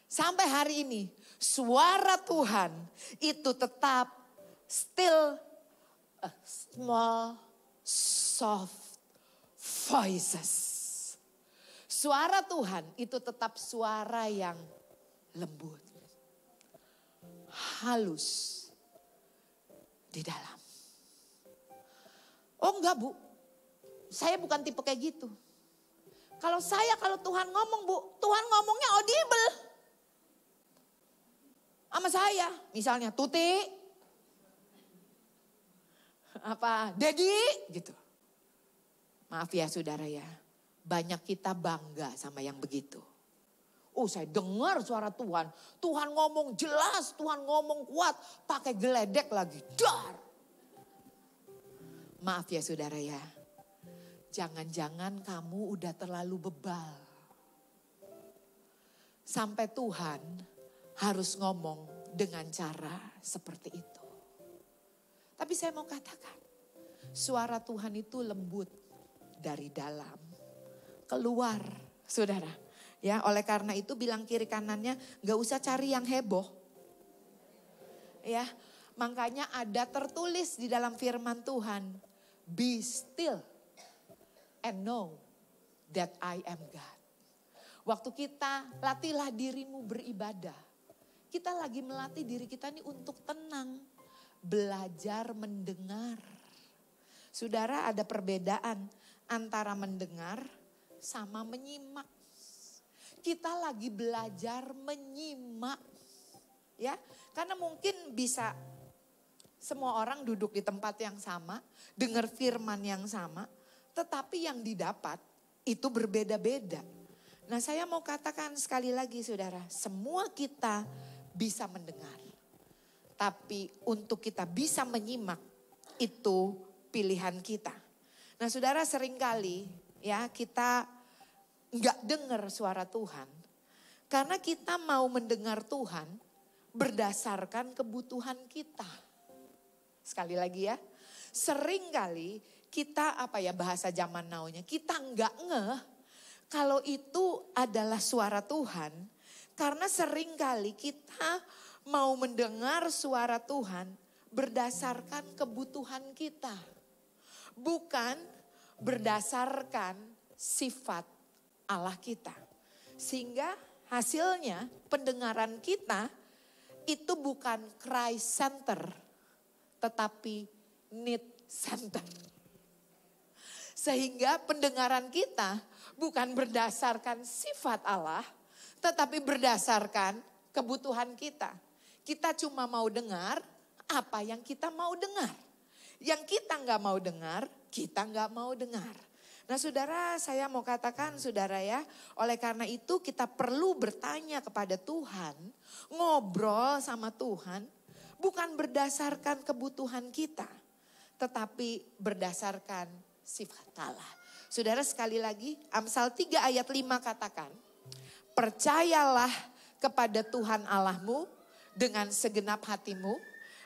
Sampai hari ini suara Tuhan itu tetap still a small soft voices. Suara Tuhan itu tetap suara yang lembut, halus di dalam. Oh enggak Bu, saya bukan tipe kayak gitu. Kalau Tuhan ngomong Bu, Tuhan ngomongnya audible. Sama saya, misalnya Tuti, apa Dedi gitu. Maaf ya saudara ya, banyak kita bangga sama yang begitu. Oh saya dengar suara Tuhan. Tuhan ngomong jelas, Tuhan ngomong kuat. Pakai geledek lagi. Dar. Maaf ya saudara ya. Jangan-jangan kamu udah terlalu bebal. Sampai Tuhan harus ngomong dengan cara seperti itu. Tapi saya mau katakan. Suara Tuhan itu lembut dari dalam keluar saudara. Ya, oleh karena itu bilang kiri kanannya, gak usah cari yang heboh. Ya, Makanya ada tertulis di dalam firman Tuhan, be still and know that I am God. Waktu kita latihlah dirimu beribadah, kita lagi melatih diri kita nih untuk tenang, belajar mendengar. Saudara, ada perbedaan antara mendengar sama menyimak. Kita lagi belajar menyimak, ya, karena mungkin bisa semua orang duduk di tempat yang sama, dengar firman yang sama, tetapi yang didapat itu berbeda-beda. Nah, saya mau katakan sekali lagi saudara, semua kita bisa mendengar. Tapi untuk kita bisa menyimak, itu pilihan kita. Nah saudara, seringkali ya kita nggak dengar suara Tuhan. Karena kita mau mendengar Tuhan berdasarkan kebutuhan kita. Sekali lagi ya, seringkali kita bahasa zaman now-nya, kita nggak ngeh kalau itu adalah suara Tuhan. Karena seringkali kita mau mendengar suara Tuhan berdasarkan kebutuhan kita. Bukan berdasarkan sifat Allah kita. Sehingga hasilnya pendengaran kita itu bukan Christ center, tetapi need center. Sehingga pendengaran kita bukan berdasarkan sifat Allah, tetapi berdasarkan kebutuhan kita. Kita cuma mau dengar apa yang kita mau dengar. Yang kita nggak mau dengar, kita nggak mau dengar. Nah saudara, saya mau katakan saudara ya, oleh karena itu kita perlu bertanya kepada Tuhan, ngobrol sama Tuhan, bukan berdasarkan kebutuhan kita, tetapi berdasarkan sifat Allah. Saudara, sekali lagi, Amsal 3 ayat 5 katakan, percayalah kepada Tuhan Allahmu dengan segenap hatimu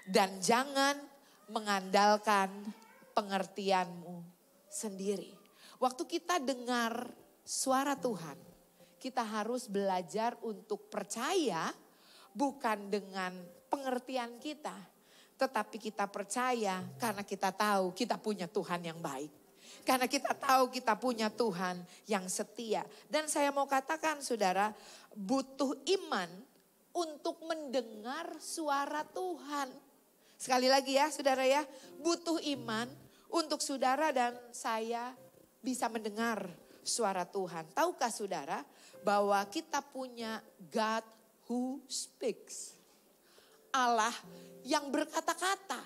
dan jangan mengandalkan pengertianmu sendiri. Waktu kita dengar suara Tuhan, kita harus belajar untuk percaya bukan dengan pengertian kita. Tetapi kita percaya karena kita tahu kita punya Tuhan yang baik. Karena kita tahu kita punya Tuhan yang setia. Dan saya mau katakan saudara, butuh iman untuk mendengar suara Tuhan. Sekali lagi ya saudara ya, butuh iman untuk saudara dan saya bisa mendengar suara Tuhan. Tahukah saudara bahwa kita punya God who speaks. Allah yang berkata-kata,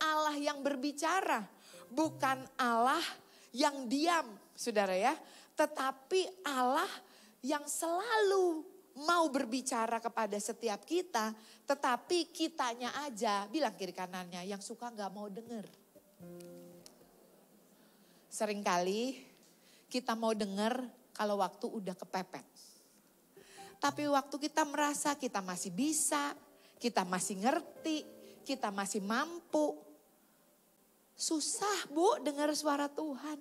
Allah yang berbicara, bukan Allah yang diam, saudara ya. Tetapi Allah yang selalu mau berbicara kepada setiap kita, tetapi kitanya aja, bilang kiri kanannya, yang suka gak mau dengar. Seringkali kita mau dengar kalau waktu udah kepepet. Tapi waktu kita merasa kita masih bisa, kita masih ngerti, kita masih mampu. Susah Bu dengar suara Tuhan.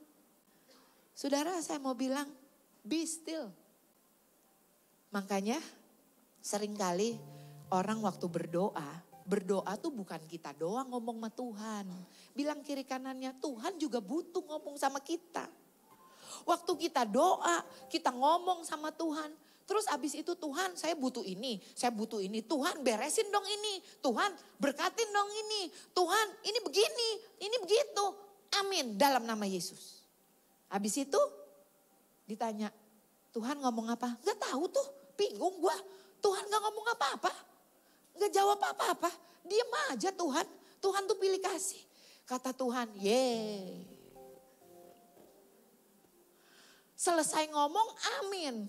Saudara, saya mau bilang, be still. Makanya seringkali orang waktu berdoa tuh bukan kita doang ngomong sama Tuhan. Bilang kiri kanannya, Tuhan juga butuh ngomong sama kita. Waktu kita doa, kita ngomong sama Tuhan. Terus abis itu Tuhan saya butuh ini. Tuhan beresin dong ini. Tuhan berkatin dong ini. Tuhan ini begini, ini begitu. Amin dalam nama Yesus. Habis itu ditanya, Tuhan ngomong apa? Gak tahu tuh, bingung gua. Tuhan gak ngomong apa-apa. Gak jawab apa-apa. Diam aja Tuhan. Tuhan tuh pilih kasih. Kata Tuhan, yeay. Selesai ngomong, amin.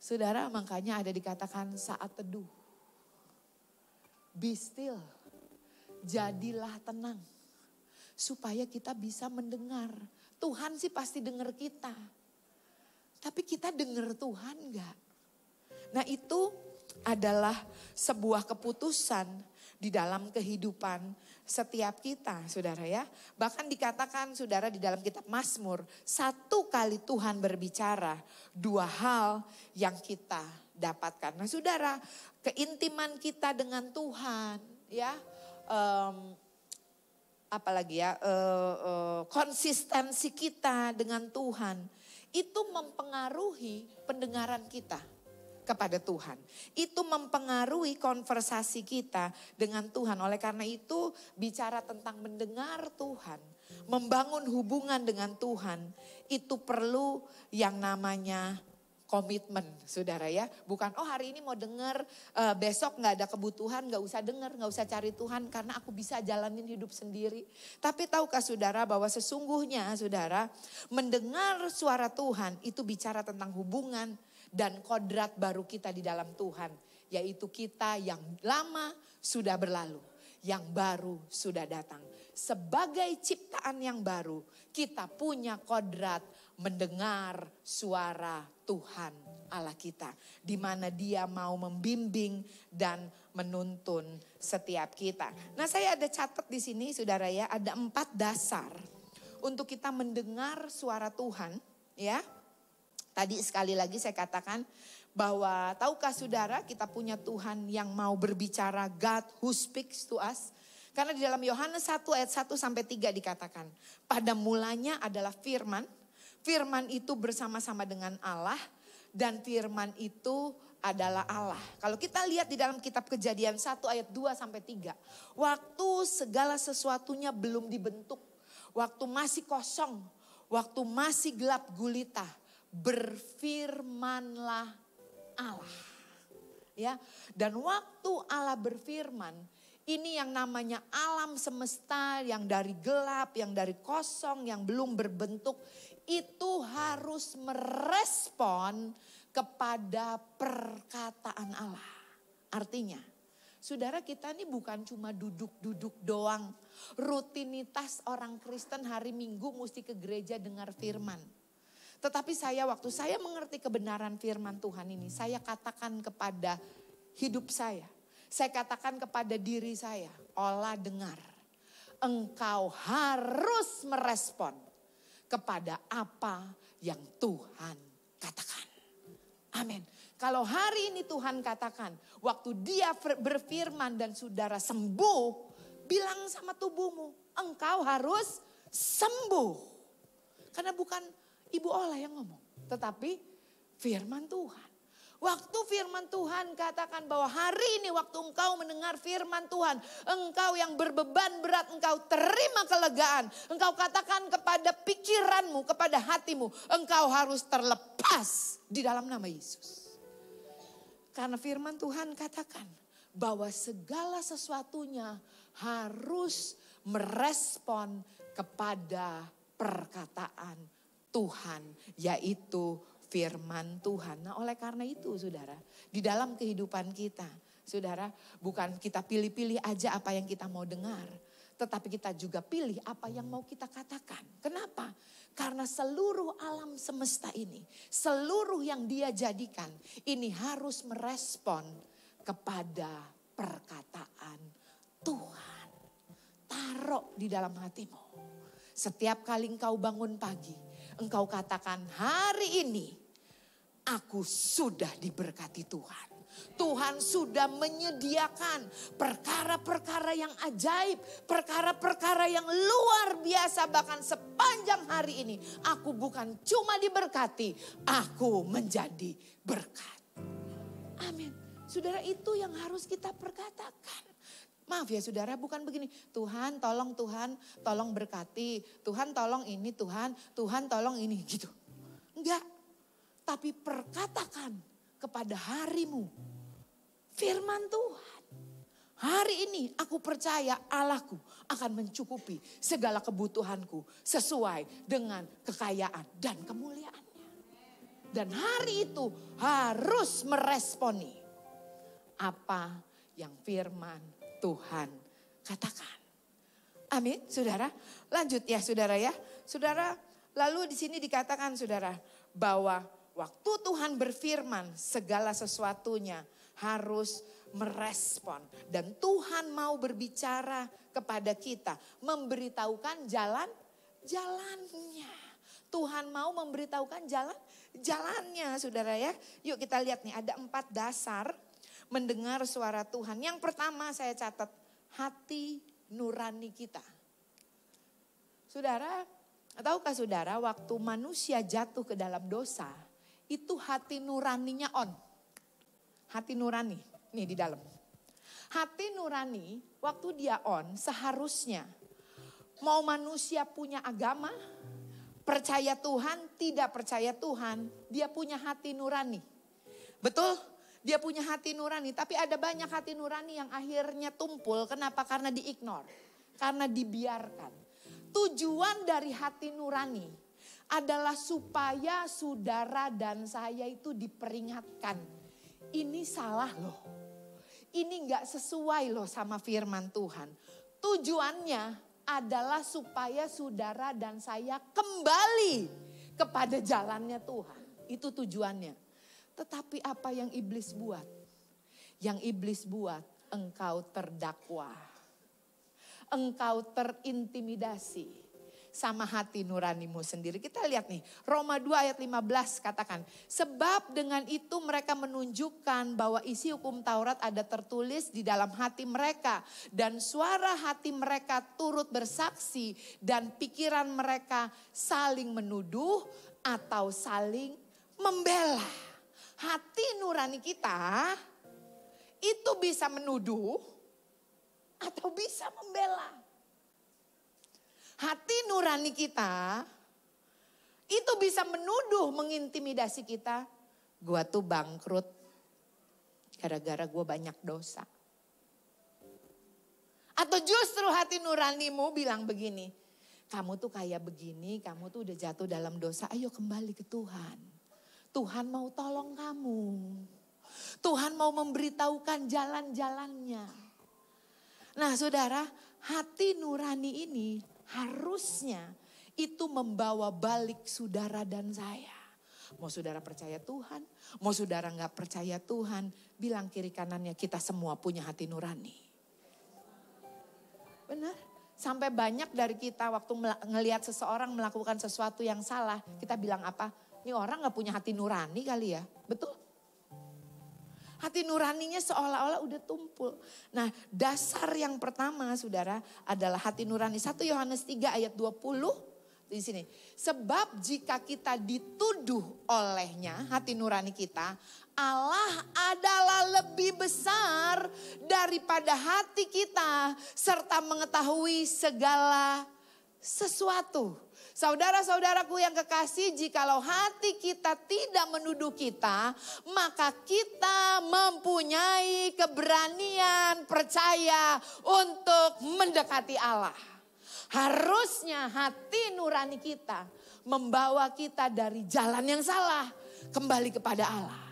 Saudara, makanya ada dikatakan saat teduh. Be still. Jadilah tenang. Supaya kita bisa mendengar. Tuhan sih pasti dengar kita. Tapi kita dengar Tuhan enggak? Nah itu adalah sebuah keputusan di dalam kehidupan setiap kita, saudara ya. Bahkan dikatakan saudara di dalam kitab Mazmur, 1 kali Tuhan berbicara, 2 hal yang kita dapatkan. Nah saudara, keintiman kita dengan Tuhan, ya, apalagi ya, konsistensi kita dengan Tuhan itu mempengaruhi pendengaran kita kepada Tuhan. Itu mempengaruhi konversasi kita dengan Tuhan. Oleh karena itu bicara tentang mendengar Tuhan, membangun hubungan dengan Tuhan, itu perlu yang namanya komitmen, saudara ya. Bukan, oh hari ini mau dengar, besok gak ada kebutuhan, gak usah dengar, gak usah cari Tuhan karena aku bisa jalanin hidup sendiri. Tapi tahukah saudara bahwa sesungguhnya saudara, mendengar suara Tuhan itu bicara tentang hubungan dan kodrat baru kita di dalam Tuhan. Yaitu kita yang lama sudah berlalu, yang baru sudah datang. Sebagai ciptaan yang baru, kita punya kodrat mendengar suara Tuhan Allah kita, di mana Dia mau membimbing dan menuntun setiap kita. Nah, saya ada catat di sini, saudara ya, ada 4 dasar untuk kita mendengar suara Tuhan, ya. Tadi sekali lagi saya katakan bahwa tahukah saudara kita punya Tuhan yang mau berbicara, God who speaks to us. Karena di dalam Yohanes 1 ayat 1 sampai 3 dikatakan, pada mulanya adalah firman. Firman itu bersama-sama dengan Allah dan firman itu adalah Allah. Kalau kita lihat di dalam kitab Kejadian 1 ayat 2 sampai 3. Waktu segala sesuatunya belum dibentuk. Waktu masih kosong. Waktu masih gelap gulita. Berfirmanlah Allah. Ya, dan waktu Allah berfirman, ini yang namanya alam semesta yang dari gelap, yang dari kosong, yang belum berbentuk, itu harus merespon kepada perkataan Allah. Artinya, saudara kita ini bukan cuma duduk-duduk doang. Rutinitas orang Kristen hari Minggu mesti ke gereja dengar firman. Tetapi waktu saya mengerti kebenaran firman Tuhan ini, saya katakan kepada hidup saya. Saya katakan kepada diri saya, olah dengar. Engkau harus merespon kepada apa yang Tuhan katakan. Amin. Kalau hari ini Tuhan katakan, waktu Dia berfirman dan saudara sembuh, bilang sama tubuhmu, engkau harus sembuh. Karena bukan Ibu Ola yang ngomong, tetapi firman Tuhan. Waktu firman Tuhan katakan bahwa hari ini waktu engkau mendengar firman Tuhan, engkau yang berbeban berat, engkau terima kelegaan. Engkau katakan kepada pikiranmu, kepada hatimu, engkau harus terlepas di dalam nama Yesus. Karena firman Tuhan katakan bahwa segala sesuatunya harus merespon kepada perkataan Tuhan, yaitu firman Tuhan. Nah, oleh karena itu saudara, di dalam kehidupan kita, saudara, bukan kita pilih-pilih aja apa yang kita mau dengar, tetapi kita juga pilih apa yang mau kita katakan. Kenapa? Karena seluruh alam semesta ini, seluruh yang Dia jadikan, ini harus merespon kepada perkataan Tuhan. Taruh di dalam hatimu. Setiap kali engkau bangun pagi, engkau katakan, hari ini aku sudah diberkati Tuhan. Tuhan sudah menyediakan perkara-perkara yang ajaib, perkara-perkara yang luar biasa. Bahkan sepanjang hari ini aku bukan cuma diberkati, aku menjadi berkat. Amin. Saudara, itu yang harus kita perkatakan. Maaf ya saudara, bukan begini, Tuhan tolong berkati, Tuhan tolong ini, Tuhan tolong ini gitu. Enggak, tapi perkatakan kepada harimu firman Tuhan. Hari ini aku percaya Allahku akan mencukupi segala kebutuhanku sesuai dengan kekayaan dan kemuliaannya. Dan hari itu harus meresponi apa yang firman Tuhan katakan. Amin, saudara. Lanjut ya, saudara ya. Saudara, lalu di sini dikatakan saudara bahwa waktu Tuhan berfirman segala sesuatunya harus merespon. Dan Tuhan mau berbicara kepada kita, memberitahukan jalannya. Tuhan mau memberitahukan jalannya, saudara ya. Yuk kita lihat nih, ada 4 dasar mendengar suara Tuhan. Yang pertama saya catat, hati nurani kita. Saudara, tahukah saudara waktu manusia jatuh ke dalam dosa, itu hati nuraninya on. Hati nurani, nih di dalam. Hati nurani waktu dia on seharusnya mau manusia punya agama, percaya Tuhan, tidak percaya Tuhan, dia punya hati nurani. Betul? Dia punya hati nurani, tapi ada banyak hati nurani yang akhirnya tumpul. Kenapa? Karena diignore, karena dibiarkan. Tujuan dari hati nurani adalah supaya saudara dan saya itu diperingatkan. Ini salah loh. Ini gak sesuai loh sama firman Tuhan. Tujuannya adalah supaya saudara dan saya kembali kepada jalannya Tuhan. Itu tujuannya. Tetapi apa yang iblis buat? Yang iblis buat, engkau terdakwa. Engkau terintimidasi sama hati nuranimu sendiri. Kita lihat nih, Roma 2 ayat 15 katakan, sebab dengan itu mereka menunjukkan bahwa isi hukum Taurat ada tertulis di dalam hati mereka. Dan suara hati mereka turut bersaksi dan pikiran mereka saling menuduh atau saling membela. Hati nurani kita itu bisa menuduh atau bisa membela. Hati nurani kita itu bisa menuduh, mengintimidasi kita. Gua tuh bangkrut gara-gara gua banyak dosa. Atau justru hati nuranimu bilang begini, kamu tuh kayak begini, kamu tuh udah jatuh dalam dosa, ayo kembali ke Tuhan. Tuhan mau tolong kamu. Tuhan mau memberitahukan jalan-jalannya. Nah saudara, hati nurani ini harusnya itu membawa balik saudara dan saya. Mau saudara percaya Tuhan, mau saudara gak percaya Tuhan, bilang kiri kanannya kita semua punya hati nurani. Benar? Sampai banyak dari kita waktu ngelihat seseorang melakukan sesuatu yang salah, kita bilang apa? Ini orang gak punya hati nurani kali ya, betul? Hati nuraninya seolah-olah udah tumpul. Nah dasar yang pertama saudara adalah hati nurani. 1 Yohanes 3 ayat 20 di sini. Sebab jika kita dituduh olehnya hati nurani kita, Allah adalah lebih besar daripada hati kita serta mengetahui segala sesuatu. Saudara-saudaraku yang kekasih, jikalau hati kita tidak menuduh kita, maka kita mempunyai keberanian percaya untuk mendekati Allah. Harusnya hati nurani kita membawa kita dari jalan yang salah kembali kepada Allah.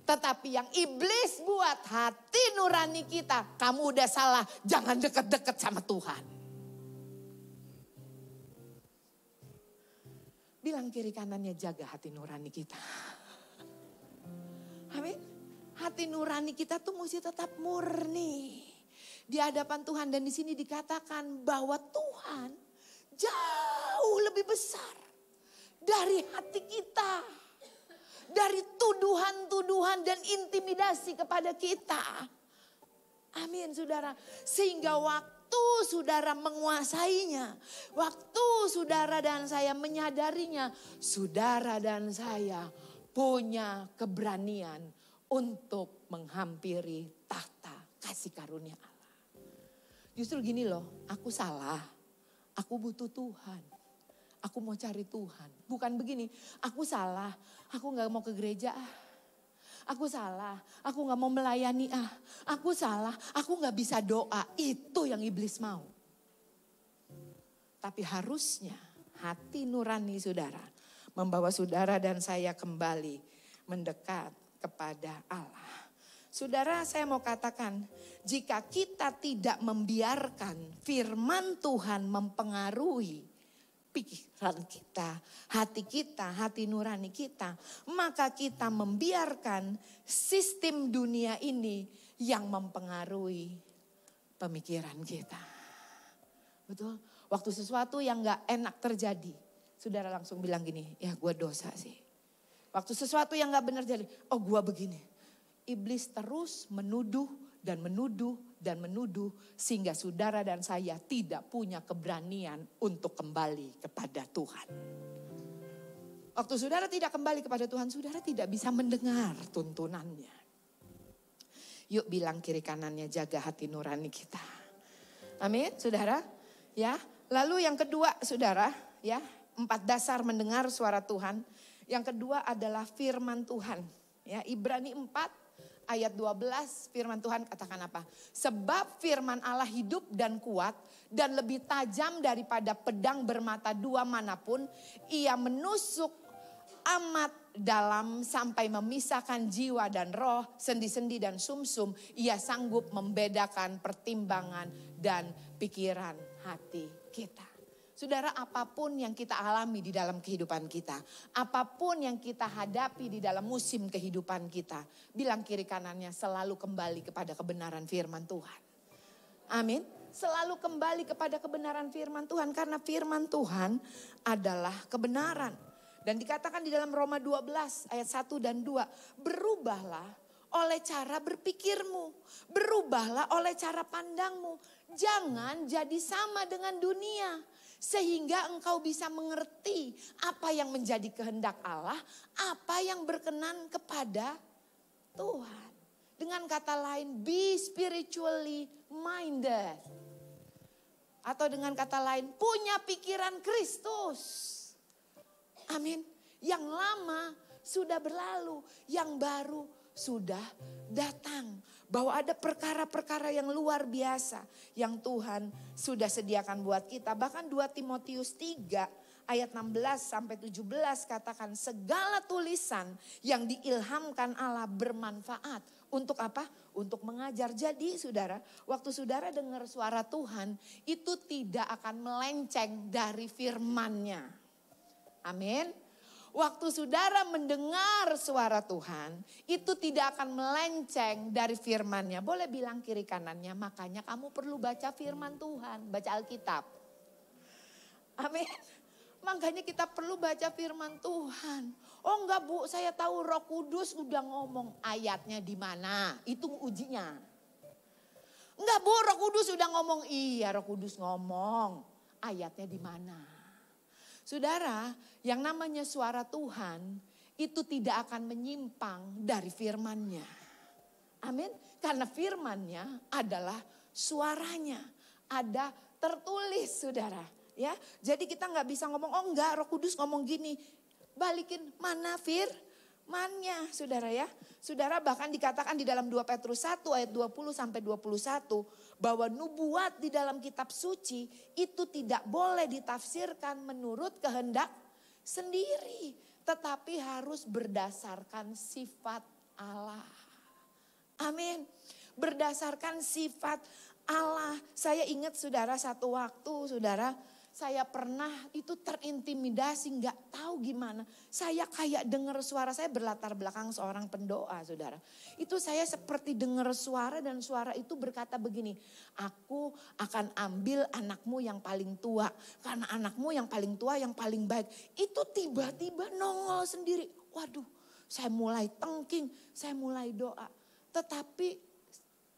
Tetapi yang iblis buat hati nurani kita, kamu udah salah, jangan deket-deket sama Tuhan. Bilang kiri kanannya, jaga hati nurani kita. Amin. Hati nurani kita tuh mesti tetap murni di hadapan Tuhan. Dan di sini dikatakan bahwa Tuhan jauh lebih besar dari hati kita. Dari tuduhan-tuduhan dan intimidasi kepada kita. Amin saudara. Sehingga waktu saudara menguasainya, waktu saudara dan saya menyadarinya, saudara dan saya punya keberanian untuk menghampiri tahta kasih karunia Allah. Justru gini loh, aku salah, aku butuh Tuhan, aku mau cari Tuhan. Bukan begini, aku salah, aku gak mau ke gereja. Aku salah, aku gak mau melayani aku salah, aku gak bisa doa. Itu yang iblis mau. Tapi harusnya hati nurani saudara membawa saudara dan saya kembali mendekat kepada Allah. Saudara, saya mau katakan, jika kita tidak membiarkan firman Tuhan mempengaruhi pikiran kita, hati nurani kita, maka kita membiarkan sistem dunia ini yang mempengaruhi pemikiran kita. Betul? Waktu sesuatu yang gak enak terjadi, saudara langsung bilang gini, ya gue dosa sih. Waktu sesuatu yang gak benar jadi, oh gue begini. Iblis terus menuduh dan menuduh dan menuduh sehingga saudara dan saya tidak punya keberanian untuk kembali kepada Tuhan. Waktu saudara tidak kembali kepada Tuhan, saudara tidak bisa mendengar tuntunannya. Yuk bilang kiri kanannya, jaga hati nurani kita. Amin, saudara. Ya, lalu yang kedua, saudara, ya, 4 dasar mendengar suara Tuhan. Yang kedua adalah firman Tuhan. Ya, Ibrani 4 ayat 12 firman Tuhan katakan apa? Sebab firman Allah hidup dan kuat dan lebih tajam daripada pedang bermata 2 manapun. Ia menusuk amat dalam sampai memisahkan jiwa dan roh, sendi-sendi dan sumsum. Ia sanggup membedakan pertimbangan dan pikiran hati kita. Saudara, apapun yang kita alami di dalam kehidupan kita, apapun yang kita hadapi di dalam musim kehidupan kita, bilang kiri kanannya, selalu kembali kepada kebenaran firman Tuhan. Amin. Selalu kembali kepada kebenaran firman Tuhan, karena firman Tuhan adalah kebenaran. Dan dikatakan di dalam Roma 12 ayat 1 dan 2, berubahlah oleh cara berpikirmu, berubahlah oleh cara pandangmu. Jangan jadi sama dengan dunia, sehingga engkau bisa mengerti apa yang menjadi kehendak Allah, apa yang berkenan kepada Tuhan. Dengan kata lain, be spiritually minded. Atau dengan kata lain, punya pikiran Kristus. Amin. Yang lama sudah berlalu, yang baru sudah datang. Bahwa ada perkara-perkara yang luar biasa yang Tuhan sudah sediakan buat kita. Bahkan 2 Timotius 3 ayat 16 sampai 17 katakan, segala tulisan yang diilhamkan Allah bermanfaat. Untuk apa? Untuk mengajar. Jadi saudara, waktu saudara dengar suara Tuhan, itu tidak akan melenceng dari firman-Nya. Amin. Waktu saudara mendengar suara Tuhan, itu tidak akan melenceng dari firman-Nya. Boleh bilang kiri kanannya, makanya kamu perlu baca firman Tuhan, baca Alkitab. Amin. Makanya kita perlu baca firman Tuhan. Oh enggak Bu, saya tahu Roh Kudus udah ngomong, ayatnya di mana? Itu ujinya. Enggak Bu, Roh Kudus udah ngomong. Iya, Roh Kudus ngomong. Ayatnya di mana? Saudara, yang namanya suara Tuhan itu tidak akan menyimpang dari firman-Nya. Amin. Karena firman-Nya adalah suaranya. Ada tertulis, saudara. Ya, jadi kita nggak bisa ngomong, oh enggak, Roh Kudus ngomong gini. Balikin mana firman-Nya, saudara ya. Saudara, bahkan dikatakan di dalam 2 Petrus 1 ayat 20 sampai 21 bahwa nubuat di dalam kitab suci itu tidak boleh ditafsirkan menurut kehendak sendiri, tetapi harus berdasarkan sifat Allah. Amin. Berdasarkan sifat Allah. Saya ingat saudara, satu waktu saudara, saya pernah itu terintimidasi, nggak tahu gimana. Saya kayak dengar suara, saya berlatar belakang seorang pendoa, saudara. Itu saya seperti dengar suara dan suara itu berkata begini, aku akan ambil anakmu yang paling tua, karena anakmu yang paling tua yang paling baik. Itu tiba-tiba nongol sendiri. Waduh, saya mulai tengking, saya mulai doa. Tetapi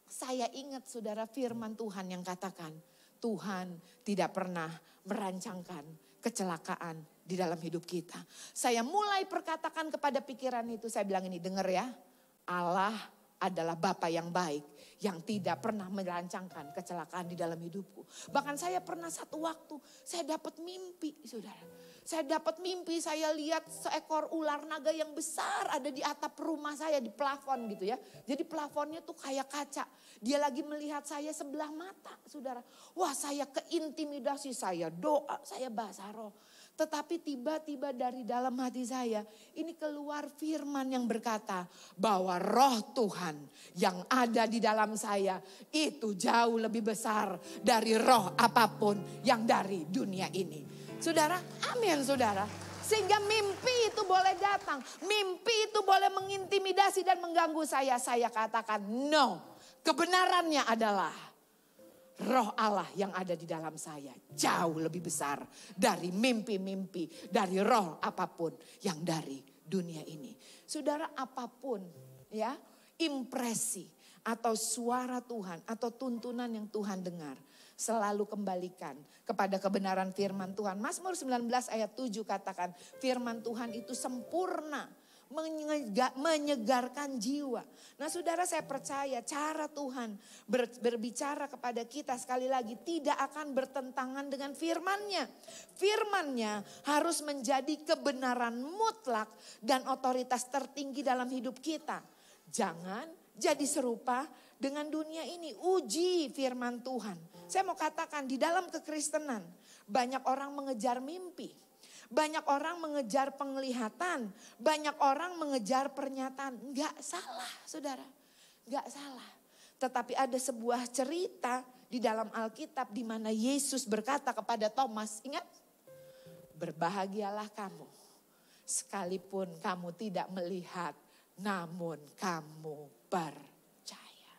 saya ingat saudara, firman Tuhan yang katakan, Tuhan tidak pernah merancangkan kecelakaan di dalam hidup kita. Saya mulai perkatakan kepada pikiran itu, saya bilang ini, dengar ya, Allah adalah Bapa yang baik, yang tidak pernah merancangkan kecelakaan di dalam hidupku. Bahkan saya pernah satu waktu, saya dapat mimpi, saudara. Saya dapat mimpi, saya lihat seekor ular naga yang besar ada di atap rumah saya, di plafon gitu ya. Jadi plafonnya tuh kayak kaca. Dia lagi melihat saya sebelah mata, saudara. Wah, saya keintimidasi, saya doa, saya bahasa roh. Tetapi tiba-tiba dari dalam hati saya, ini keluar firman yang berkata bahwa roh Tuhan yang ada di dalam saya itu jauh lebih besar dari roh apapun yang dari dunia ini. Saudara, amin saudara. Sehingga mimpi itu boleh datang. Mimpi itu boleh mengintimidasi dan mengganggu saya. Saya katakan no. Kebenarannya adalah roh Allah yang ada di dalam saya jauh lebih besar dari mimpi-mimpi, dari roh apapun yang dari dunia ini. Saudara, apapun ya, impresi, atau suara Tuhan atau tuntunan yang Tuhan dengar, selalu kembalikan kepada kebenaran firman Tuhan. Mazmur 19 ayat 7 katakan, firman Tuhan itu sempurna, menyegarkan jiwa. Nah saudara, saya percaya cara Tuhan berbicara kepada kita sekali lagi tidak akan bertentangan dengan firman-Nya. Firman-Nya harus menjadi kebenaran mutlak dan otoritas tertinggi dalam hidup kita. Jangan jadi serupa dengan dunia ini. Uji firman Tuhan. Saya mau katakan di dalam kekristenan banyak orang mengejar mimpi. Banyak orang mengejar penglihatan, banyak orang mengejar pernyataan. Enggak salah saudara, enggak salah. Tetapi ada sebuah cerita di dalam Alkitab di mana Yesus berkata kepada Thomas, ingat? Berbahagialah kamu, sekalipun kamu tidak melihat, namun kamu percaya.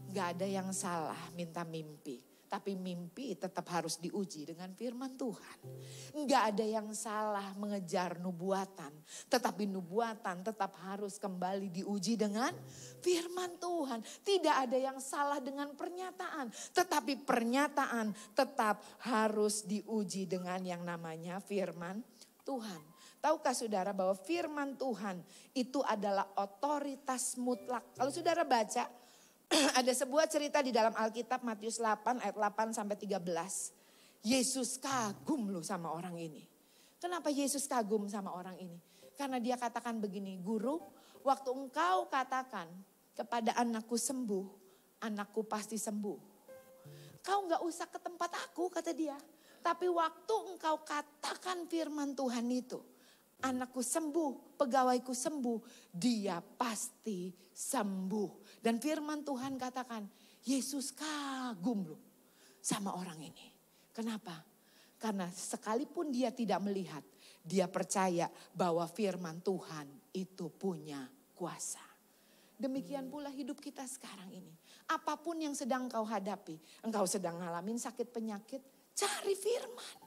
Enggak ada yang salah minta mimpi. Tapi mimpi tetap harus diuji dengan firman Tuhan. Enggak ada yang salah mengejar nubuatan. Tetapi nubuatan tetap harus kembali diuji dengan firman Tuhan. Tidak ada yang salah dengan pernyataan. Tetapi pernyataan tetap harus diuji dengan yang namanya firman Tuhan. Tahukah saudara bahwa firman Tuhan itu adalah otoritas mutlak. Kalau saudara baca, ada sebuah cerita di dalam Alkitab Matius 8 ayat 8 sampai 13. Yesus kagum loh sama orang ini. Kenapa Yesus kagum sama orang ini? Karena dia katakan begini, guru, waktu engkau katakan kepada anakku sembuh, anakku pasti sembuh. Kau gak usah ke tempat aku, kata dia. Tapi waktu engkau katakan firman Tuhan itu, anakku sembuh, pegawaiku sembuh, dia pasti sembuh. Dan firman Tuhan katakan, Yesus kagum loh sama orang ini. Kenapa? Karena sekalipun dia tidak melihat, dia percaya bahwa firman Tuhan itu punya kuasa. Demikian pula hidup kita sekarang ini. Apapun yang sedang kau hadapi, engkau sedang ngalamin sakit penyakit, cari firman.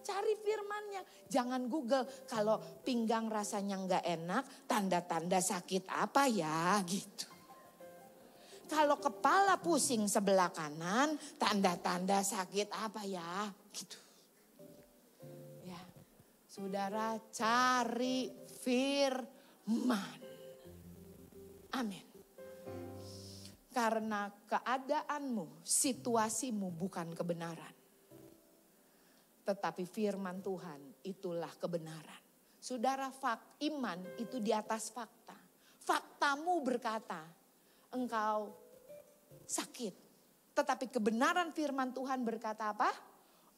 Cari firmannya. Jangan Google kalau pinggang rasanya nggak enak, tanda-tanda sakit apa ya gitu. Kalau kepala pusing sebelah kanan, tanda-tanda sakit apa ya gitu. Ya, saudara cari firman. Amin. Karena keadaanmu, situasimu bukan kebenaran. Tetapi firman Tuhan itulah kebenaran. Saudara, iman itu di atas fakta. Faktamu berkata engkau sakit. Tetapi kebenaran firman Tuhan berkata apa?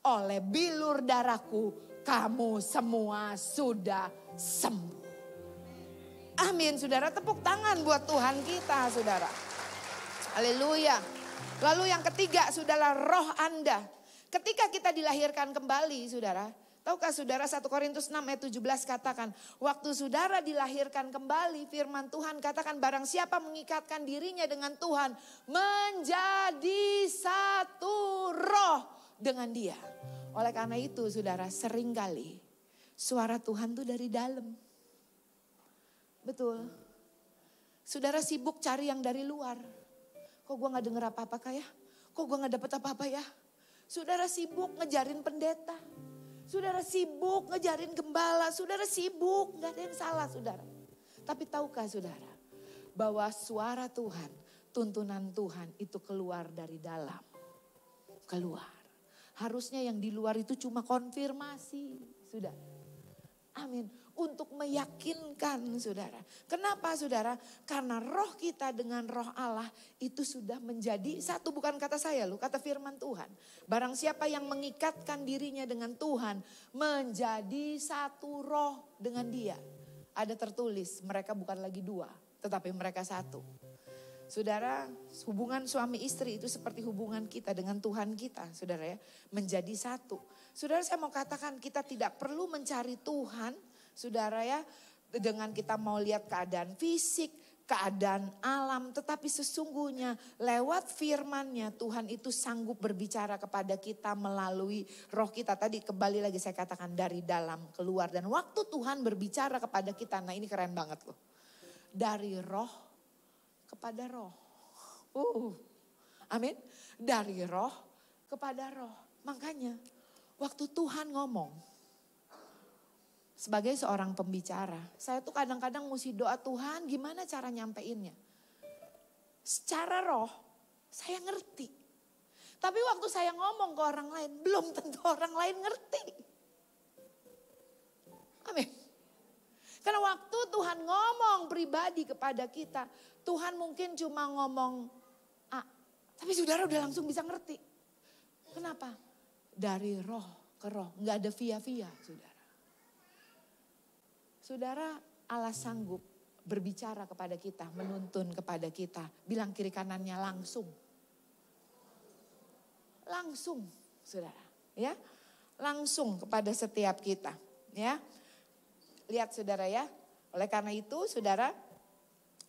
Oleh bilur darahku kamu semua sudah sembuh. Amin saudara, tepuk tangan buat Tuhan kita saudara. Haleluya. Lalu yang ketiga saudara, roh Anda. Ketika kita dilahirkan kembali saudara, tahukah saudara 1 Korintus 6 ayat 17 katakan, waktu saudara dilahirkan kembali firman Tuhan katakan barang siapa mengikatkan dirinya dengan Tuhan menjadi satu roh dengan dia. Oleh karena itu saudara, seringkali suara Tuhan tuh dari dalam. Betul. Saudara sibuk cari yang dari luar. Kok gue gak denger apa-apa kayak? Kok gue gak dapet apa-apa ya? Saudara sibuk ngejarin pendeta. Saudara sibuk ngejarin gembala. Saudara sibuk, gak ada yang salah saudara. Tapi tahukah saudara bahwa suara Tuhan, tuntunan Tuhan itu keluar dari dalam. Keluar. Harusnya yang di luar itu cuma konfirmasi. Sudah. Amin. Untuk meyakinkan saudara. Kenapa saudara? Karena roh kita dengan roh Allah itu sudah menjadi satu. Bukan kata saya loh, kata firman Tuhan. Barang siapa yang mengikatkan dirinya dengan Tuhan menjadi satu roh dengan dia. Ada tertulis mereka bukan lagi dua, tetapi mereka satu. Saudara, hubungan suami istri itu seperti hubungan kita dengan Tuhan kita, saudara ya, menjadi satu. Saudara, saya mau katakan kita tidak perlu mencari Tuhan, saudara ya, dengan kita mau lihat keadaan fisik, keadaan alam, tetapi sesungguhnya lewat firman-Nya Tuhan itu sanggup berbicara kepada kita melalui roh kita. Tadi kembali lagi saya katakan dari dalam keluar, dan waktu Tuhan berbicara kepada kita, nah ini keren banget loh. Dari roh kepada roh. Amin. Dari roh kepada roh. Makanya waktu Tuhan ngomong, sebagai seorang pembicara, saya tuh kadang-kadang mesti doa, Tuhan gimana cara nyampeinnya. Secara roh saya ngerti. Tapi waktu saya ngomong ke orang lain, belum tentu orang lain ngerti. Amin. Karena waktu Tuhan ngomong pribadi kepada kita, Tuhan mungkin cuma ngomong A, tapi saudara udah langsung bisa ngerti. Kenapa? Dari roh ke roh, nggak ada via-via, saudara. Saudara, Allah sanggup berbicara kepada kita, menuntun kepada kita, bilang kiri kanannya langsung. Langsung, saudara, ya, langsung kepada setiap kita, ya. Lihat saudara ya, oleh karena itu saudara,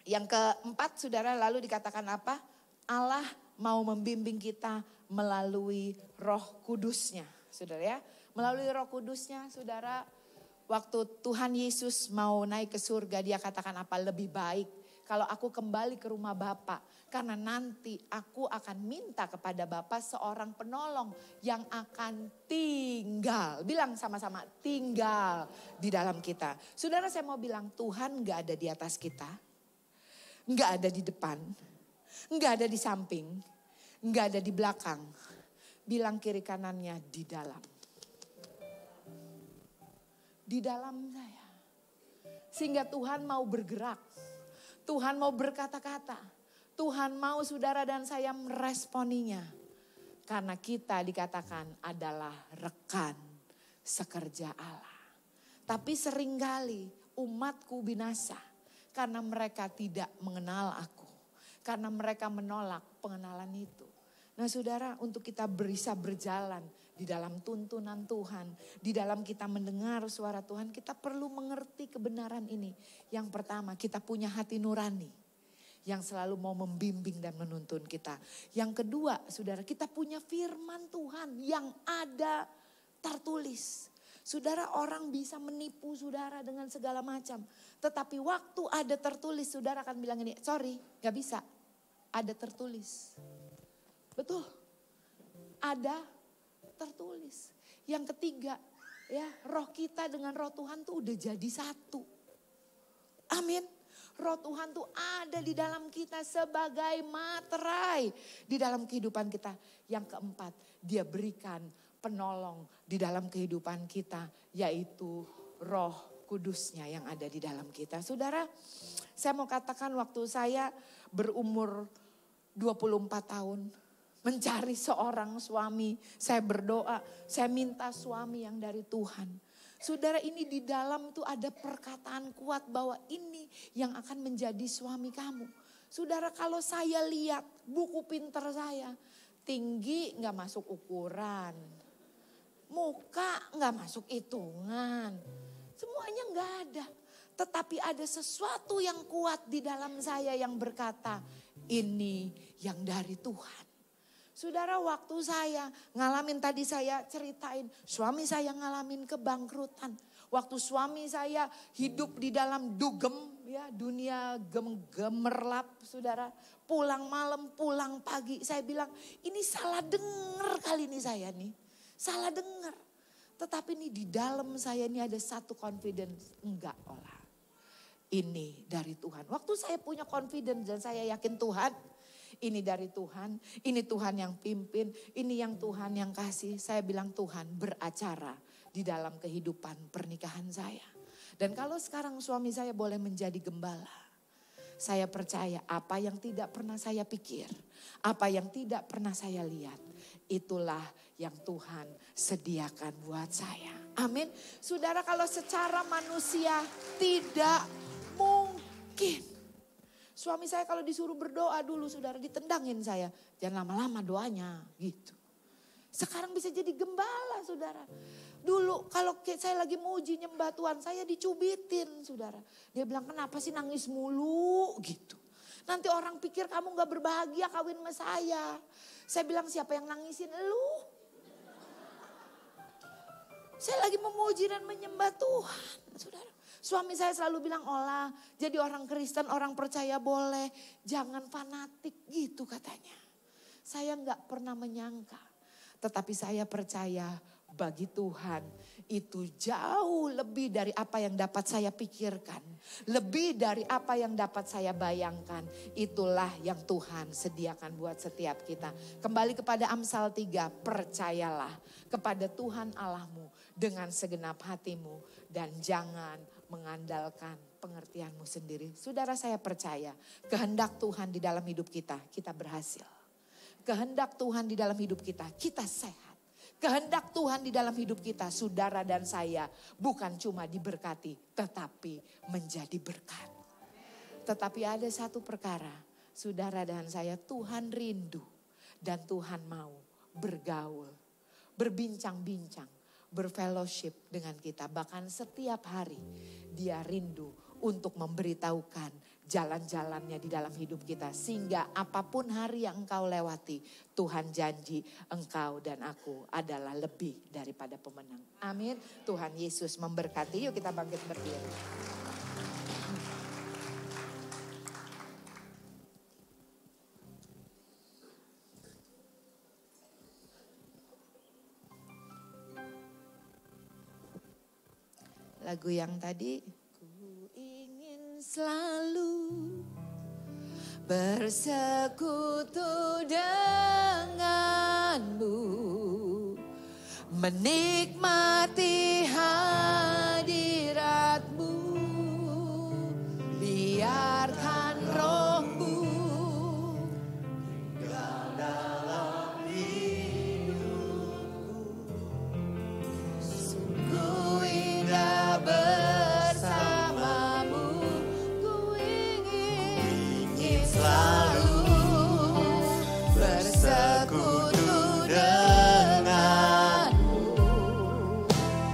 yang keempat saudara lalu dikatakan apa? Allah mau membimbing kita melalui roh kudusnya, saudara ya. Melalui roh kudusnya saudara, waktu Tuhan Yesus mau naik ke surga, dia katakan apa? Lebih baik kalau aku kembali ke rumah Bapa, karena nanti aku akan minta kepada Bapa seorang penolong yang akan tinggal. Bilang sama-sama, tinggal di dalam kita. Saudara, saya mau bilang Tuhan gak ada di atas kita, gak ada di depan, gak ada di samping, gak ada di belakang. Bilang kiri kanannya di dalam. Di dalam saya. Sehingga Tuhan mau bergerak. Tuhan mau berkata-kata. Tuhan mau saudara dan saya meresponinya. Karena kita dikatakan adalah rekan sekerja Allah. Tapi seringkali umatku binasa. Karena mereka tidak mengenal aku. Karena mereka menolak pengenalan itu. Nah saudara, untuk kita bisa berjalan di dalam tuntunan Tuhan, di dalam kita mendengar suara Tuhan, kita perlu mengerti kebenaran ini. Yang pertama, kita punya hati nurani yang selalu mau membimbing dan menuntun kita. Yang kedua, saudara, kita punya firman Tuhan yang ada tertulis. Saudara, orang bisa menipu saudara dengan segala macam. Tetapi waktu ada tertulis, saudara akan bilang ini, sorry, gak bisa. Ada tertulis. Betul, ada tertulis. Yang ketiga, ya roh kita dengan roh Tuhan tuh udah jadi satu. Amin. Roh Tuhan tuh ada di dalam kita sebagai materai di dalam kehidupan kita. Yang keempat, dia berikan penolong di dalam kehidupan kita, yaitu roh kudusnya yang ada di dalam kita. Saudara, saya mau katakan waktu saya berumur 24 tahun, mencari seorang suami, saya berdoa, saya minta suami yang dari Tuhan. Saudara, ini di dalam itu ada perkataan kuat bahwa ini yang akan menjadi suami kamu. Saudara, kalau saya lihat buku pinter saya, tinggi gak masuk ukuran, muka gak masuk hitungan, semuanya gak ada. Tetapi ada sesuatu yang kuat di dalam saya yang berkata, ini yang dari Tuhan. Saudara, waktu saya ngalamin, tadi saya ceritain, suami saya ngalamin kebangkrutan. Waktu suami saya hidup di dalam dugem, ya dunia gemerlap, saudara. Pulang malam, pulang pagi. Saya bilang, ini salah dengar kali ini saya nih. Salah dengar. Tetapi ini di dalam saya ini ada satu confidence, enggak olah. Ini dari Tuhan. Waktu saya punya confidence dan saya yakin Tuhan, ini dari Tuhan, ini Tuhan yang pimpin, ini yang Tuhan yang kasih. Saya bilang Tuhan beracara di dalam kehidupan pernikahan saya. Dan kalau sekarang suami saya boleh menjadi gembala, saya percaya apa yang tidak pernah saya pikir, apa yang tidak pernah saya lihat, itulah yang Tuhan sediakan buat saya. Amin. Saudara, kalau secara manusia tidak mungkin. Suami saya kalau disuruh berdoa dulu, saudara, ditendangin saya. Jangan lama-lama doanya gitu. Sekarang bisa jadi gembala, saudara. Dulu kalau saya lagi muji nyembah Tuhan, saya dicubitin, saudara. Dia bilang, kenapa sih nangis mulu gitu. Nanti orang pikir kamu gak berbahagia kawin sama saya. Saya bilang, siapa yang nangisin? Lu. Saya lagi memuji dan menyembah Tuhan, saudara. Suami saya selalu bilang, Ola, jadi orang Kristen, orang percaya boleh. Jangan fanatik gitu katanya. Saya nggak pernah menyangka. Tetapi saya percaya bagi Tuhan itu jauh lebih dari apa yang dapat saya pikirkan. Lebih dari apa yang dapat saya bayangkan. Itulah yang Tuhan sediakan buat setiap kita. Kembali kepada Amsal 3, percayalah kepada Tuhan Allahmu dengan segenap hatimu. Dan jangan mengandalkan pengertianmu sendiri. Saudara, saya percaya kehendak Tuhan di dalam hidup kita, kita berhasil. Kehendak Tuhan di dalam hidup kita, kita sehat. Kehendak Tuhan di dalam hidup kita, saudara dan saya, bukan cuma diberkati, tetapi menjadi berkat. Tetapi ada satu perkara, saudara dan saya, Tuhan rindu dan Tuhan mau bergaul, berbincang-bincang, berfellowship dengan kita. Bahkan setiap hari dia rindu untuk memberitahukan jalan-jalannya di dalam hidup kita. Sehingga apapun hari yang engkau lewati, Tuhan janji engkau dan aku adalah lebih daripada pemenang. Amin. Tuhan Yesus memberkati. Yuk kita bangkit berdiri. Lagu yang tadi, ku ingin selalu bersekutu denganmu, menikmati hadiratmu, biarkan rohmu tinggal dalam hidupku, sungguh indah bersamamu, ku ingin selalu bersekutu denganmu,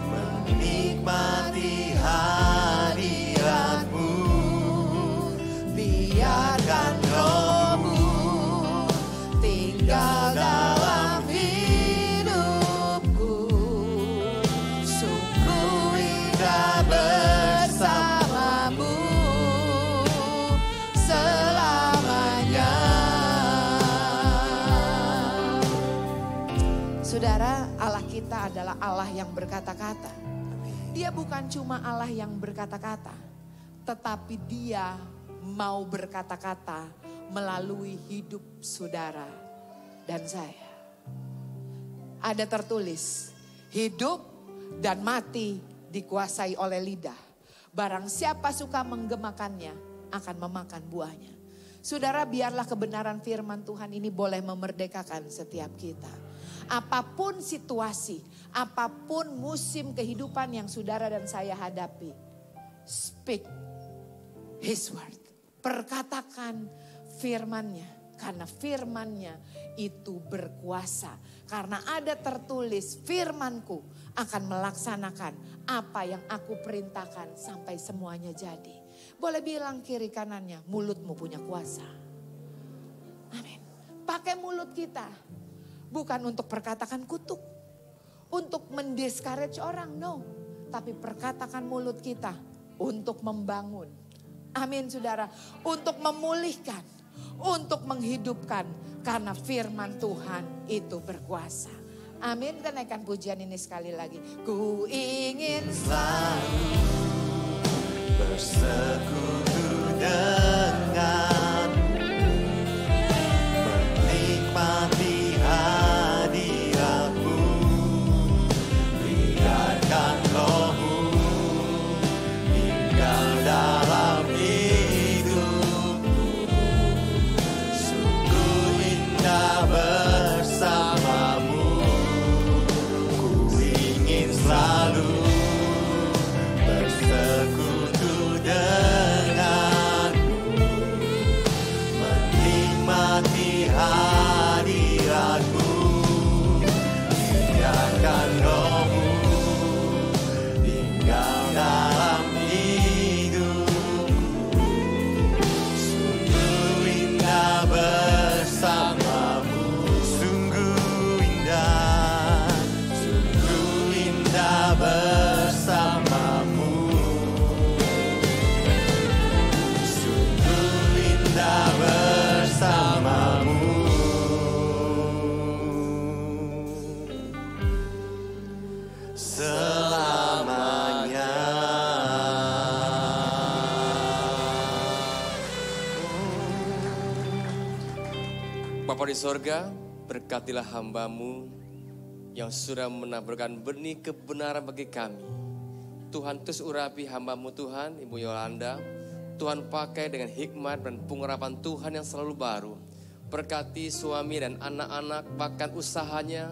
menikmati hadiratmu, biarkan rohmu tinggal dalam hidupku, sungguh indah bersamamu selamanya. Saudara, Allah kita adalah Allah yang berkata-kata. Dia bukan cuma Allah yang berkata-kata, tetapi dia mau berkata-kata melalui hidup saudara dan saya. Ada tertulis, hidup dan mati dikuasai oleh lidah. Barang siapa suka menggemakannya akan memakan buahnya. Saudara, biarlah kebenaran firman Tuhan ini boleh memerdekakan setiap kita. Apapun situasi, apapun musim kehidupan yang saudara dan saya hadapi, speak His word. Perkatakan firman-Nya, karena firman-Nya itu berkuasa. Karena ada tertulis, firman-Ku akan melaksanakan apa yang Aku perintahkan sampai semuanya jadi. Boleh bilang kiri kanannya, mulutmu punya kuasa. Amin. Pakai mulut kita. Bukan untuk perkatakan kutuk. Untuk mendiscourage orang, no. Tapi perkatakan mulut kita untuk membangun. Amin saudara. Untuk memulihkan. Untuk menghidupkan. Karena firman Tuhan itu berkuasa. Amin. Kita naikkan pujian ini sekali lagi. Ku ingin selalu bersekutu denganmu, menikmati hadiratmu, biarkan rohmu tinggal dalam hidupku, sungguh indah bersamamu, ku ingin selalu bersekutu denganmu, selamanya. Bapa di sorga, berkatilah hamba-Mu yang sudah menaburkan benih kebenaran bagi kami. Tuhan terus urapi hamba-Mu Tuhan, Ibu Yolanda. Tuhan pakai dengan hikmat dan pengurapan Tuhan yang selalu baru. Berkati suami dan anak-anak, bahkan usahanya.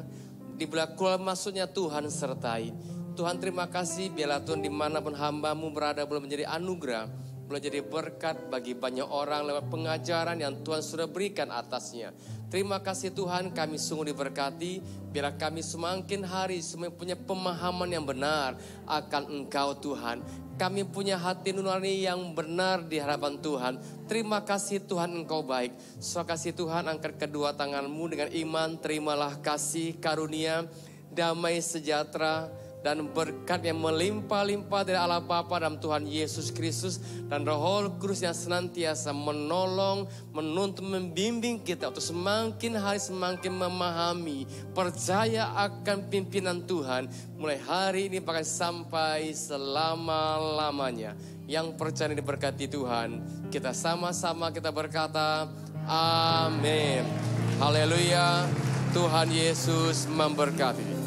Di bulan keluar masuknya Tuhan sertai. Tuhan terima kasih, biarlah Tuhan dimanapun hamba-Mu berada boleh menjadi anugerah. Boleh jadi berkat bagi banyak orang lewat pengajaran yang Tuhan sudah berikan atasnya. Terima kasih Tuhan, kami sungguh diberkati. Biarlah kami semakin hari semakin punya pemahaman yang benar akan Engkau Tuhan. Kami punya hati nurani yang benar di hadapan Tuhan. Terima kasih Tuhan, Engkau baik. So kasih Tuhan, angkat kedua tangan-Mu dengan iman. Terimalah kasih, karunia, damai sejahtera, dan berkat yang melimpah-limpah dari Allah Bapa dan Tuhan Yesus Kristus dan Roh Kudus yang senantiasa menolong, menuntun, membimbing kita untuk semakin hari semakin memahami, percaya akan pimpinan Tuhan mulai hari ini bahkan sampai selama-lamanya. Yang percaya diberkati Tuhan, kita sama-sama kita berkata amin. Haleluya. Tuhan Yesus memberkati.